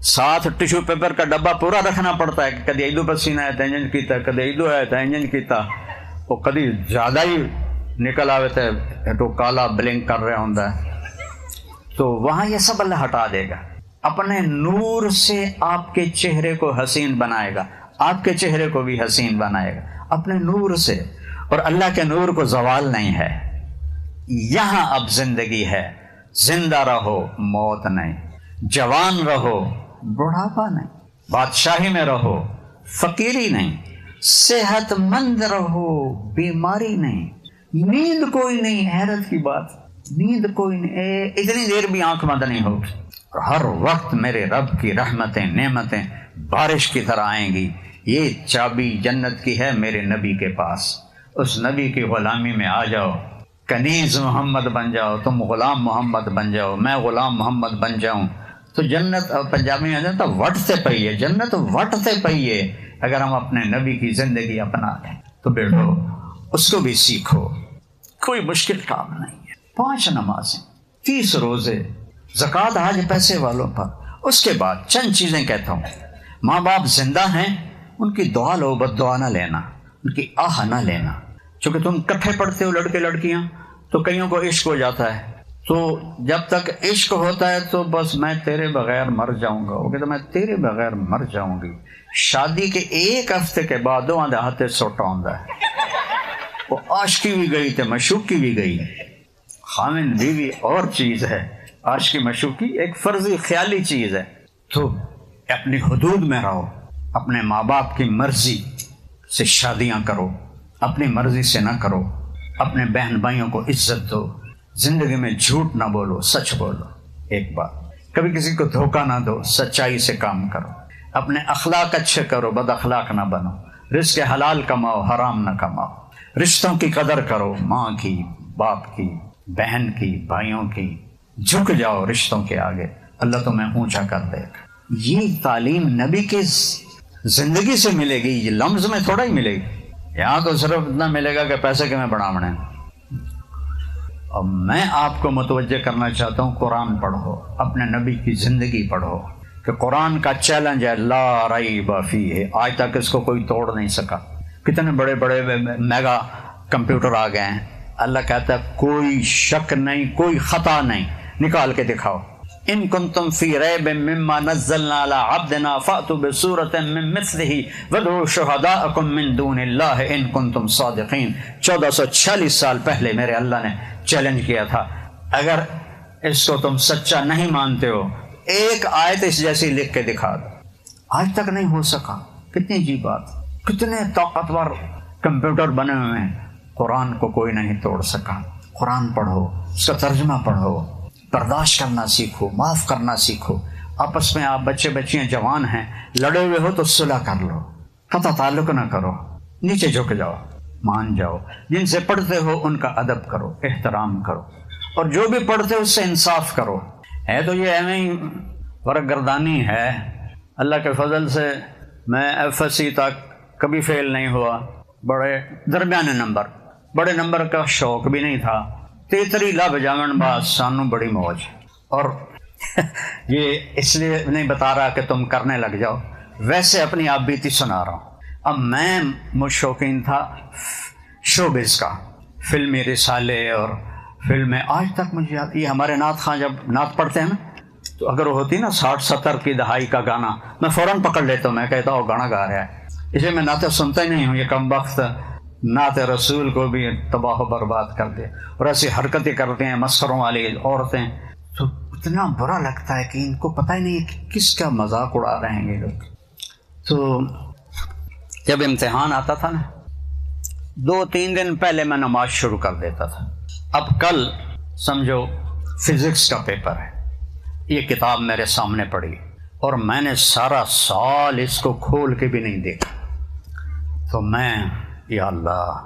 ساتھ ٹیشو پیپر کا ڈبہ پورا رکھنا پڑتا ہے، کدی ایدو پسینہ ہے تو انجن کیتا، کدی ایدو ہے تو انجن کیتا، وہ کدی زیادہ ہی نکل آوے تو کالا بلنک کر رہا ہوں. تو وہاں یہ سب اللہ ہٹا دے گا، اپنے نور سے آپ کے چہرے کو حسین بنائے گا، آپ کے چہرے کو بھی حسین بنائے گا اپنے نور سے. اور اللہ کے نور کو زوال نہیں ہے. یہاں اب زندگی ہے، زندہ رہو، موت نہیں، جوان رہو، بڑھاپا نہیں، بادشاہی میں رہو، فقیری نہیں، صحت مند رہو، بیماری نہیں، نیند کوئی نہیں. حیرت کی بات، نیند کوئی نہیں، اتنی دیر بھی آنکھ بند نہیں ہوگی. ہر وقت میرے رب کی رحمتیں، نعمتیں بارش کی طرح آئیں گی. یہ چابی جنت کی ہے میرے نبی کے پاس. اس نبی کی غلامی میں آ جاؤ، کنیز محمد بن جاؤ، تم غلام محمد بن جاؤ، میں غلام محمد بن جاؤں. تو جنت پنجابی میں تو وٹتے پئیے، جنت وٹتے پئیے. اگر ہم اپنے نبی کی زندگی اپنا لیں تو بیٹھو اس کو بھی سیکھو، کوئی مشکل کام نہیں ہے. 5 نمازیں، 30 روزے، زکوٰۃ حج پیسے والوں پر. اس کے بعد چند چیزیں کہتا ہوں. ماں باپ زندہ ہیں، ان کی دعا لو، بد دعا نہ لینا، ان کی آہ نہ لینا. چونکہ تم کٹھے پڑھتے ہو لڑکے لڑکیاں، تو کئیوں کو عشق ہو جاتا ہے، تو جب تک عشق ہوتا ہے تو بس میں تیرے بغیر مر جاؤں گا، وہ کہتا میں تیرے بغیر مر جاؤں گی۔ شادی کے ایک ہفتے کے بعد دو آدھے ہاتھے سوٹا ہوندا ہے، وہ عاشقی بھی گئی تے مشوقی بھی گئی۔ خامن بیوی اور چیز ہے، عاشقی مشوقی ایک فرضی خیالی چیز ہے۔ تو اپنی حدود میں رہو، اپنے ماں باپ کی مرضی سے شادیاں کرو، اپنی مرضی سے نہ کرو، اپنے بہن بھائیوں کو عزت دو، زندگی میں جھوٹ نہ بولو، سچ بولو۔ ایک بات، کبھی کسی کو دھوکہ نہ دو، سچائی سے کام کرو، اپنے اخلاق اچھے کرو، بد اخلاق نہ بنو، رزق حلال کماؤ، حرام نہ کماؤ، رشتوں کی قدر کرو، ماں کی، باپ کی، بہن کی، بھائیوں کی، جھک جاؤ رشتوں کے آگے، اللہ تمہیں اونچا کر دے گا۔ یہ تعلیم نبی کی زندگی سے ملے گی، یہ لمز میں تھوڑا ہی ملے گی۔ یہاں تو صرف اتنا ملے گا کہ پیسے کے میں بڑھاونے۔ اور میں آپ کو متوجہ کرنا چاہتا ہوں، قرآن پڑھو، اپنے نبی کی زندگی پڑھو، کہ قرآن کا چیلنج ہے لا ریب فیہ، آج تک اس کو کوئی توڑ نہیں سکا۔ کتنے بڑے بڑے میگا کمپیوٹر آ گئے ہیں، اللہ کہتا ہے کوئی شک نہیں، کوئی خطا نہیں، نکال کے دکھاؤ۔ ان کنتم فی ریب مما نزلنا علی عبدنا فأتوا بسورۃ من مثلہ وادعوا شہداءکم من دون اللہ ان کنتم صادقین۔ 1446 سال پہلے میرے اللہ نے چیلنج کیا تھا، اگر اس کو تم سچا نہیں مانتے ہو ایک آیت اس جیسی لکھ کے دکھا دو۔ آج تک نہیں ہو سکا۔ کتنی عجیب بات، کتنے طاقتور کمپیوٹر بنے ہوئے ہیں، قرآن کو کوئی نہیں توڑ سکا۔ قرآن پڑھو، اس کا ترجمہ پڑھو، برداشت کرنا سیکھو، معاف کرنا سیکھو۔ آپس میں آپ بچے بچیاں جوان ہیں، لڑے ہوئے ہو تو صلح کر لو، قطع تعلق نہ کرو، نیچے جھک جاؤ، مان جاؤ۔ جن سے پڑھتے ہو ان کا ادب کرو، احترام کرو، اور جو بھی پڑھتے ہو اس سے انصاف کرو۔ ہے تو یہ ایویں ہی ورق گردانی ہے۔ اللہ کے فضل سے میں ایف ایس سی تک کبھی فیل نہیں ہوا، بڑے درمیانے نمبر، بڑے نمبر کا شوق بھی نہیں تھا۔ تیتری لا بجاون بعد سانو بڑی موج۔ اور یہ اس لیے نہیں بتا رہا کہ تم کرنے لگ جاؤ، ویسے اپنی آپ بیتی سنا رہا ہوں۔ اب میں شوقین تھا شوبز کا، فلمی رسالے اور فلمیں، آج تک مجھے یاد، یہ ہمارے نعت خواں جب نعت پڑھتے ہیں نا تو اگر وہ ہوتی نا 60-70 کی دہائی کا گانا، میں فوراً پکڑ لیتا ہوں، میں کہتا ہوں گانا گا رہا ہے، اسے میں نعتیں سنتا ہی نہیں ہوں۔ یہ کم وقت نعت رسول کو بھی تباہ و برباد کر دے، اور ایسی حرکتیں کرتے ہیں مسخروں والی عورتیں، تو اتنا برا لگتا ہے کہ ان کو پتہ ہی نہیں کہ کس کا مذاق اڑا رہے ہیں یہ لوگ۔ تو جب امتحان آتا تھا نا 2-3 دن پہلے میں نماز شروع کر دیتا تھا۔ اب کل سمجھو فزکس کا پیپر ہے، یہ کتاب میرے سامنے پڑی اور میں نے سارا سال اس کو کھول کے بھی نہیں دیکھا۔ تو میں یا اللہ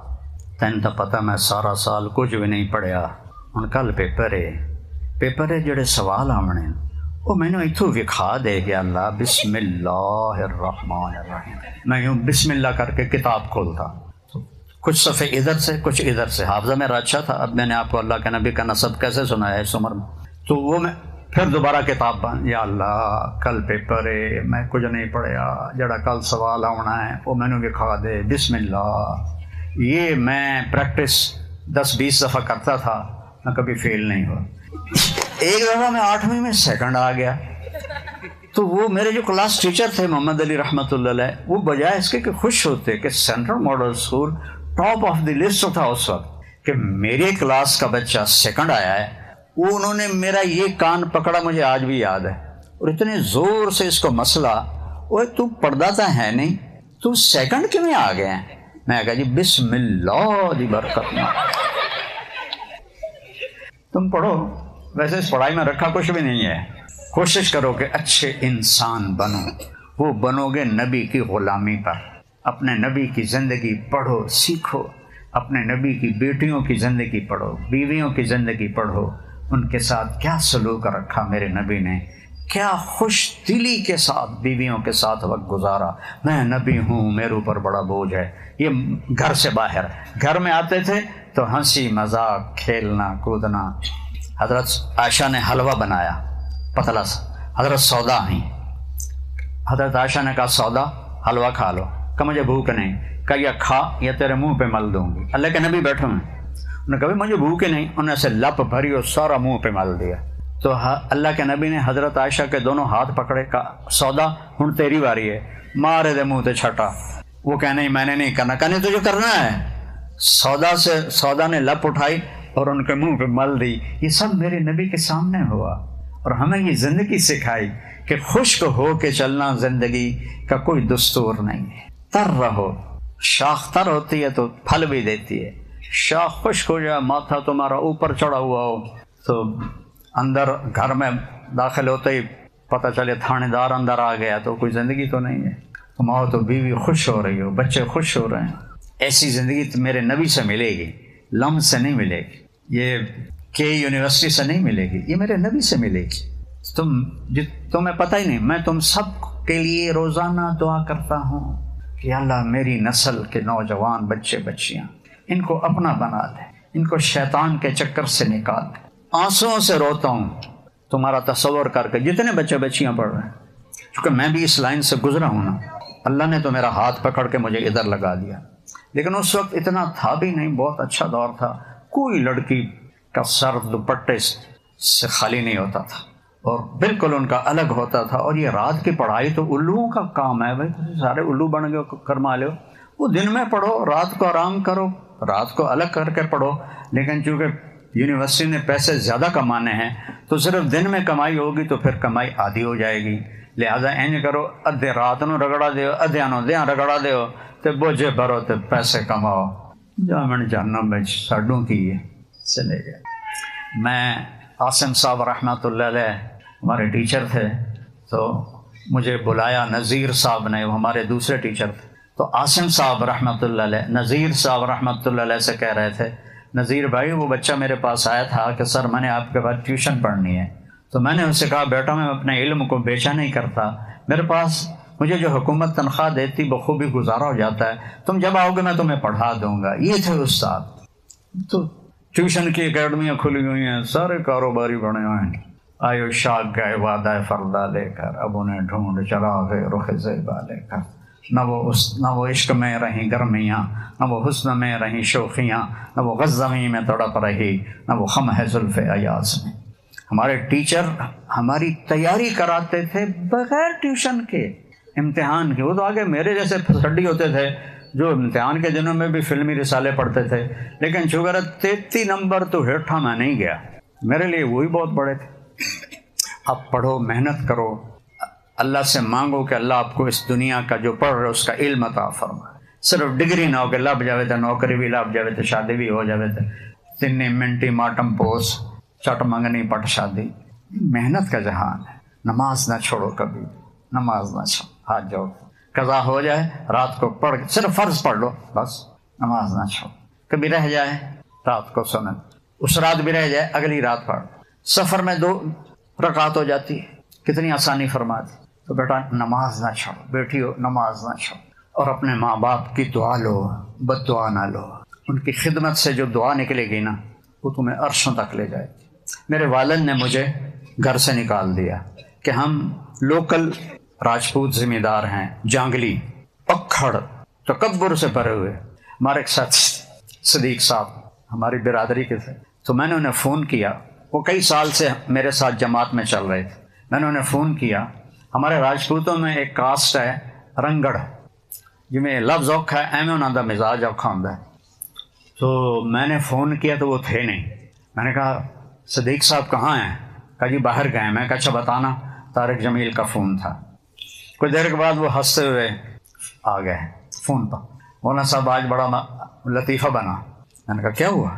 تین تو پتہ میں سارا سال کچھ بھی نہیں پڑھیا، ہن کل پیپر ہے جڑے سوال آمنے وہ میں نے اتھو وکھا دے گیا۔ اللہ بسم اللہ الرحمن الرحیم، میں یوں بسم اللہ کر کے کتاب کھولتا، کچھ صفحے ادھر سے کچھ ادھر سے، حافظہ میرا اچھا تھا۔ اب میں نے آپ کو اللہ کے نبی کا نسب کیسے سنایا اس عمر میں، تو وہ میں پھر دوبارہ کتاب بند، یا اللہ کل پیپر ہے میں کچھ نہیں پڑھیا، جڑا کل سوال آنا ہے وہ میں نے وکھا دے بسم اللہ۔ یہ میں پریکٹس 10-20 دفعہ کرتا تھا، میں کبھی فیل نہیں ہوا۔ ایک دفعہ میں 8ویں میں سیکنڈ آ گیا، تو وہ میرے جو کلاس ٹیچر تھے محمد علی رحمۃ اللہ علیہ، وہ بجائے اس کے کہ خوش ہوتے کہ central model school top of the list تھا اس وقت کہ میرے کلاس کا بچہ سیکنڈ آیا ہے، وہ انہوں نے میرا یہ کان پکڑا، مجھے آج بھی یاد ہے، اور اتنے زور سے اس کو مسئلہ، اوے تو پڑھتا تو ہے نہیں، تو سیکنڈ کیوں میں آ گیا ہے؟ میں کہا جی بسم اللہ دی برکت میں، تم پڑھو۔ ویسے اس پڑھائی میں رکھا کچھ بھی نہیں ہے، کوشش کرو کہ اچھے انسان بنو، وہ بنو گے نبی کی غلامی پر۔ اپنے نبی کی زندگی پڑھو، سیکھو، اپنے نبی کی بیٹیوں کی زندگی پڑھو، بیویوں کی زندگی پڑھو، ان کے ساتھ کیا سلوک رکھا میرے نبی نے، کیا خوش دلی کے ساتھ بیویوں کے ساتھ وقت گزارا۔ میں نبی ہوں، میرے اوپر بڑا بوجھ ہے۔ یہ گھر سے باہر، گھر میں آتے تھے تو ہنسی مذاق، کھیلنا کودنا۔ حضرت عائشہ نے حلوہ بنایا پتلا سا، حضرت سودا آئیں، حضرت عائشہ نے کہا سودا حلوہ کھا لو، کہ مجھے بھوک نہیں، کہ یا کھا یا تیرے منہ پہ مل دوں گی۔ اللہ کے نبی بیٹھے ہیں، انہوں نے کبھی مجھے بھوک ہی نہیں، انہوں نے سے لپ بھری اور سارا منہ پہ مل دیا. تو اللہ کے نبی نے حضرت عائشہ کے دونوں ہاتھ پکڑے، کہا سودا ہن تیری باری ہے، مارے دے منہ تے چھٹا. وہ کہنے نہیں میں نے نہیں کرنا، کہنے تجھے کرنا ہے. سودا نے لپ اٹھائی اور ان کے منہ پہ مل دی. یہ سب میرے نبی کے سامنے ہوا، اور ہمیں یہ زندگی سکھائی کہ خشک ہو کے چلنا زندگی کا کوئی دستور نہیں ہے. تر رہو، شاخ تر ہوتی ہے تو پھل بھی دیتی ہے. شاخ خشک ہو جائے، ماتھا تمہارا اوپر چڑھا ہوا ہو تو اندر گھر میں داخل ہوتے ہی پتہ چلے تھانے دار اندر آ گیا، تو کوئی زندگی تو نہیں ہے. تم آؤ تو بیوی خوش ہو رہی ہو، بچے خوش ہو رہے ہیں. ایسی زندگی تو میرے نبی سے ملے گی، لم سے نہیں ملے گی، یہ کے یونیورسٹی سے نہیں ملے گی، یہ میرے نبی سے ملے گی. تمہیں پتہ ہی نہیں، میں تم سب کے لیے روزانہ دعا کرتا ہوں کہ اللہ میری نسل کے نوجوان بچے بچیاں ان کو اپنا بنا دے، ان کو شیطان کے چکر سے نکال دے. آنسوؤں سے روتا ہوں تمہارا تصور کر کے جتنے بچے بچیاں پڑھ رہے ہیں، کیونکہ میں بھی اس لائن سے گزرا ہوں نا. اللہ نے تو میرا ہاتھ پکڑ کے مجھے ادھر لگا دیا، لیکن اس وقت اتنا تھا بھی نہیں، بہت اچھا دور تھا. کوئی لڑکی کا سر دوپٹے سے خالی نہیں ہوتا تھا، اور بالکل ان کا الگ ہوتا تھا. اور یہ رات کی پڑھائی تو الوؤں کا کام ہے بھائی، سارے الو بن گئے کرما لو. وہ دن میں پڑھو، رات کو آرام کرو، رات کو الگ کر کے پڑھو. لیکن چونکہ یونیورسٹی نے پیسے زیادہ کمانے ہیں تو صرف دن میں کمائی ہوگی تو پھر کمائی آدھی ہو جائے گی. لہذا انج کرو، ادھے رات نو رگڑا دیو، ادھیاں نو دیاں رگڑا دیو تے بوجھے بھرو تے پیسے کماؤ. جامن جہنم میں ساڈوں کی ہے چلے گئے. میں عاصم صاحب رحمۃ اللہ علیہ ہمارے ٹیچر تھے، تو مجھے بلایا نذیر صاحب نے، وہ ہمارے دوسرے ٹیچر تھے. تو عاصم صاحب رحمۃ اللہ علیہ نذیر صاحب رحمۃ اللہ علیہ سے کہہ رہے تھے، نذیر بھائی وہ بچہ میرے پاس آیا تھا کہ سر میں نے آپ کے پاس ٹیوشن پڑھنی ہے. تو میں نے اس سے کہا بیٹا میں اپنے علم کو بیچا نہیں کرتا، میرے پاس مجھے جو حکومت تنخواہ دیتی بخوبی گزارا ہو جاتا ہے، تم جب آؤ گے میں تمہیں پڑھا دوں گا. یہ تھے استاد. تو ٹیوشن کی اکیڈمیاں کھلی ہوئی ہیں، سارے کاروباری بنے ہوئے ہیں. آئیو شاخ گئے وعدہ فردا لے کر، اب انہیں ڈھونڈ چلا گئے رخ زیبا لے کر. نہ وہ عشق میں رہیں گرمیاں، نہ وہ حسن میں رہیں شوخیاں، نہ وہ غزمی میں تڑپ رہی، نہ وہ خم ہے زلف ایاز میں. ہمارے ٹیچر ہماری تیاری کراتے تھے بغیر ٹیوشن کے، امتحان کے. وہ تو آگے میرے جیسے پھسڈی ہوتے تھے جو امتحان کے دنوں میں بھی فلمی رسالے پڑھتے تھے، لیکن چونکہ 33 نمبر تو ہیٹھا میں نہیں گیا، میرے لیے وہی بہت بڑے تھے. اب پڑھو، محنت کرو، اللہ سے مانگو کہ اللہ آپ کو اس دنیا کا جو پڑھ رہے اس کا علم عطا فرمائے. صرف ڈگری نہ ہو کہ لب جاوے تو نوکری بھی لب جاوے تو شادی بھی ہو جاوے تو تنی منٹی ماٹم پوس چٹ منگنی پٹ شادی. محنت کا جہان ہے. نماز نہ چھوڑو کبھی، نماز نہ چھوڑو. ہاتھ جوڑ، قضا ہو جائے رات کو پڑھ، صرف فرض پڑھ لو بس، نماز نہ چھوڑو. کبھی رہ جائے رات کو سنت، اس رات بھی رہ جائے اگلی رات پڑھ. سفر میں 2 رکعت ہو جاتی ہے، کتنی آسانی فرما دی. تو بیٹا نماز نہ چھوڑو، بیٹی ہو نماز نہ چھوڑو. اور اپنے ماں باپ کی دعا لو، بد دعا نہ لو. ان کی خدمت سے جو دعا نکلے گی نا وہ تمہیں عرشوں تک لے جائے گی. میرے والد نے مجھے گھر سے نکال دیا کہ ہم لوکل راجپوت ذمہ دار ہیں، جانگلی، پکھڑ، تکبر سے بھرے ہوئے. ہمارے ایک ساتھ صدیق صاحب ہماری برادری کے تھے. تو میں نے انہیں فون کیا، وہ کئی سال سے میرے ساتھ جماعت میں چل رہے تھے. میں نے انہیں فون کیا، ہمارے راجپوتوں میں ایک کاسٹ ہے رنگڑ، جی میں لفظ اوکھا ہے ایویں انہوں کا مزاج اوکھا ہوں. تو میں نے فون کیا تو وہ تھے نہیں. میں نے کہا صدیق صاحب کہاں ہیں؟ کہا جی باہر گئے. میں کہا اچھا بتانا. طارق جمیل کا فون تھا. کچھ دیر کے بعد وہ ہنستے ہوئے آ گئے فون پر. مولانا صاحب آج بڑا لطیفہ بنا. میں نے کہا کیا ہوا؟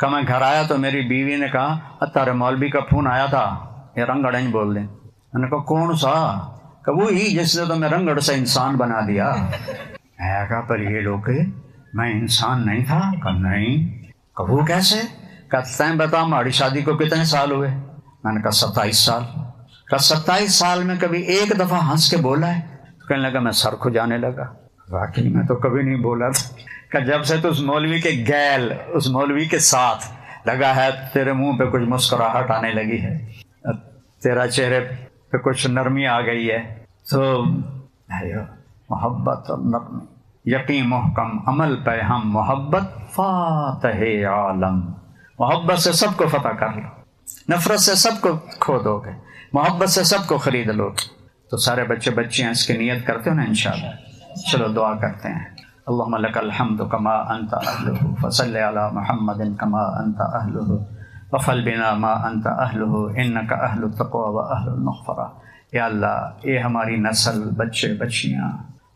کہ میں گھر آیا تو میری بیوی نے کہا تارے مولوی کا فون آیا تھا، یہ رنگڑ نہیں بول دیں. میں نے کہا کون سا؟ کہ وہی جس نے تو میں رنگڑ سے انسان بنا دیا. میں کہا پر یہ لوگ میں انسان نہیں تھا؟ کہ نہیں. کہ وہ کیسے؟ کہ تین بتا ہماری شادی کو کتنے سال ہوئے؟ میں نے کہا 27 سال. کہ 27 سال میں کبھی ایک دفعہ ہنس کے بولا ہے؟ تو کہنے لگا میں سر کھجانے لگا. واقعی میں تو کبھی نہیں بولا تھا. کہ جب سے تو اس مولوی کے گیل، اس مولوی کے ساتھ لگا ہے تیرے منہ پہ کچھ مسکراہٹ آنے لگی ہے، تیرا چہرے پہ کچھ نرمی آ گئی ہے. تو محبت اور نرمی یقین محکم عمل پہ ہم محبت فاتح عالم. محبت سے سب کو فتح کر لو، نفرت سے سب کو کھو دو گے، محبت سے سب کو خرید لو گے. تو سارے بچے بچیاں اس کی نیت کرتے ہو نا انشاءاللہ. چلو دعا کرتے ہیں. اللہم لک الحمد کما انت اہلہ فصل علی محمد کما انت اہلہ وفعل بنا ما انت اہلہ انک اہل التقوی و اہل المغفرہ. یا اللہ، یہ ہماری نسل، بچے بچیاں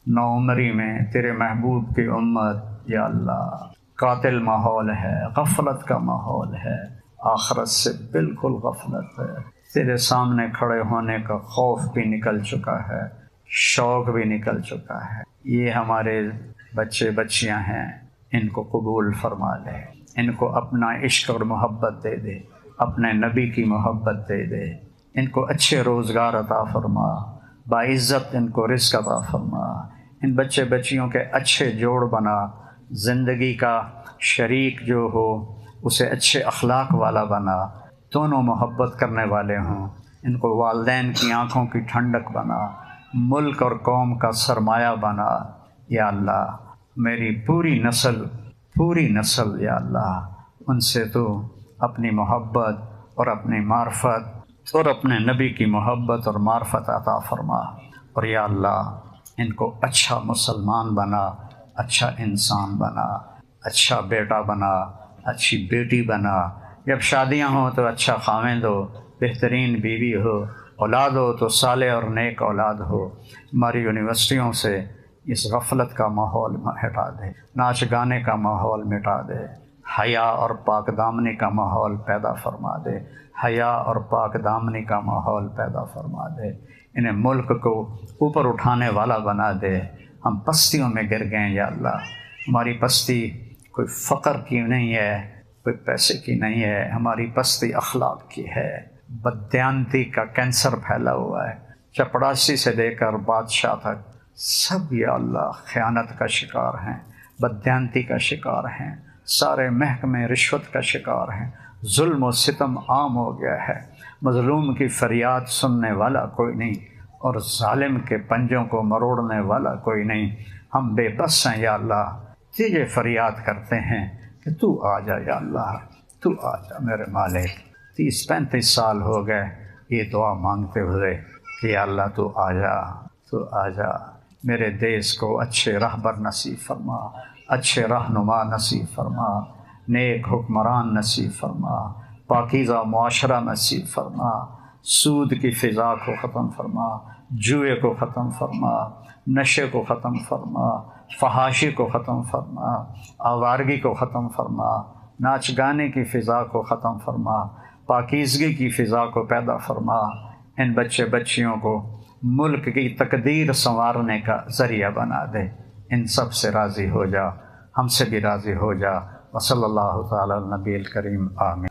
نو عمری میں تیرے محبوب کی امت، یا اللہ قاتل ماحول ہے، غفلت کا ماحول ہے، آخرت سے بالکل غفلت ہے. تیرے سامنے کھڑے ہونے کا خوف بھی نکل چکا ہے، شوق بھی نکل چکا ہے. یہ ہمارے بچے بچیاں ہیں، ان کو قبول فرما لے، ان کو اپنا عشق اور محبت دے دے، اپنے نبی کی محبت دے دے. ان کو اچھے روزگار عطا فرما، باعزت ان کو رزق عطا فرما. ان بچے بچیوں کے اچھے جوڑ بنا، زندگی کا شریک جو ہو اسے اچھے اخلاق والا بنا، دونوں محبت کرنے والے ہوں. ان کو والدین کی آنکھوں کی ٹھنڈک بنا، ملک اور قوم کا سرمایہ بنا. یا اللہ میری پوری نسل یا اللہ، ان سے تو اپنی محبت اور اپنی معرفت اور اپنے نبی کی محبت اور معرفت عطا فرما. اور یا اللہ ان کو اچھا مسلمان بنا، اچھا انسان بنا، اچھا بیٹا بنا، اچھی بیٹی بنا. جب شادیاں ہوں تو اچھا خاوند ہو، بہترین بیوی ہو، اولاد ہو تو صالح اور نیک اولاد ہو. ہماری یونیورسٹیوں سے اس غفلت کا ماحول ہٹا دے، ناچ گانے کا ماحول مٹا دے، حیا اور پاک دامنی کا ماحول پیدا فرما دے، حیا اور پاک دامنی کا ماحول پیدا فرما دے. انہیں ملک کو اوپر اٹھانے والا بنا دے. ہم پستیوں میں گر گئے یا اللہ. ہماری پستی کوئی فقر کی نہیں ہے، کوئی پیسے کی نہیں ہے، ہماری پستی اخلاق کی ہے. بددیانتی کا کینسر پھیلا ہوا ہے، چپڑاسی سے لے کر بادشاہ تک سب یا اللہ خیانت کا شکار ہیں، بددیانتی کا شکار ہیں. سارے محکمے رشوت کا شکار ہیں. ظلم و ستم عام ہو گیا ہے. مظلوم کی فریاد سننے والا کوئی نہیں، اور ظالم کے پنجوں کو مروڑنے والا کوئی نہیں. ہم بے بس ہیں یا اللہ، تجھے فریاد کرتے ہیں کہ تو آ جا یا اللہ، تو آ جا میرے مالک. 30-35 سال ہو گئے یہ دعا مانگتے ہوئے کہ یا اللہ تو آ جا، تو آ جا. میرے دیس کو اچھے رہبر نصیب فرما، اچھے رہنما نصیب فرما، نیک حکمران نصیب فرما، پاکیزہ معاشرہ نصیب فرما. سود کی فضا کو ختم فرما، جوئے کو ختم فرما، نشے کو ختم فرما، فحاشی کو ختم فرما، آوارگی کو ختم فرما، ناچ گانے کی فضا کو ختم فرما، پاکیزگی کی فضا کو پیدا فرما. ان بچے بچیوں کو ملک کی تقدیر سنوارنے کا ذریعہ بنا دے. ان سب سے راضی ہو جا، ہم سے بھی راضی ہو جا. وصلی اللہ تعالی علی نبی الکریم. آمین.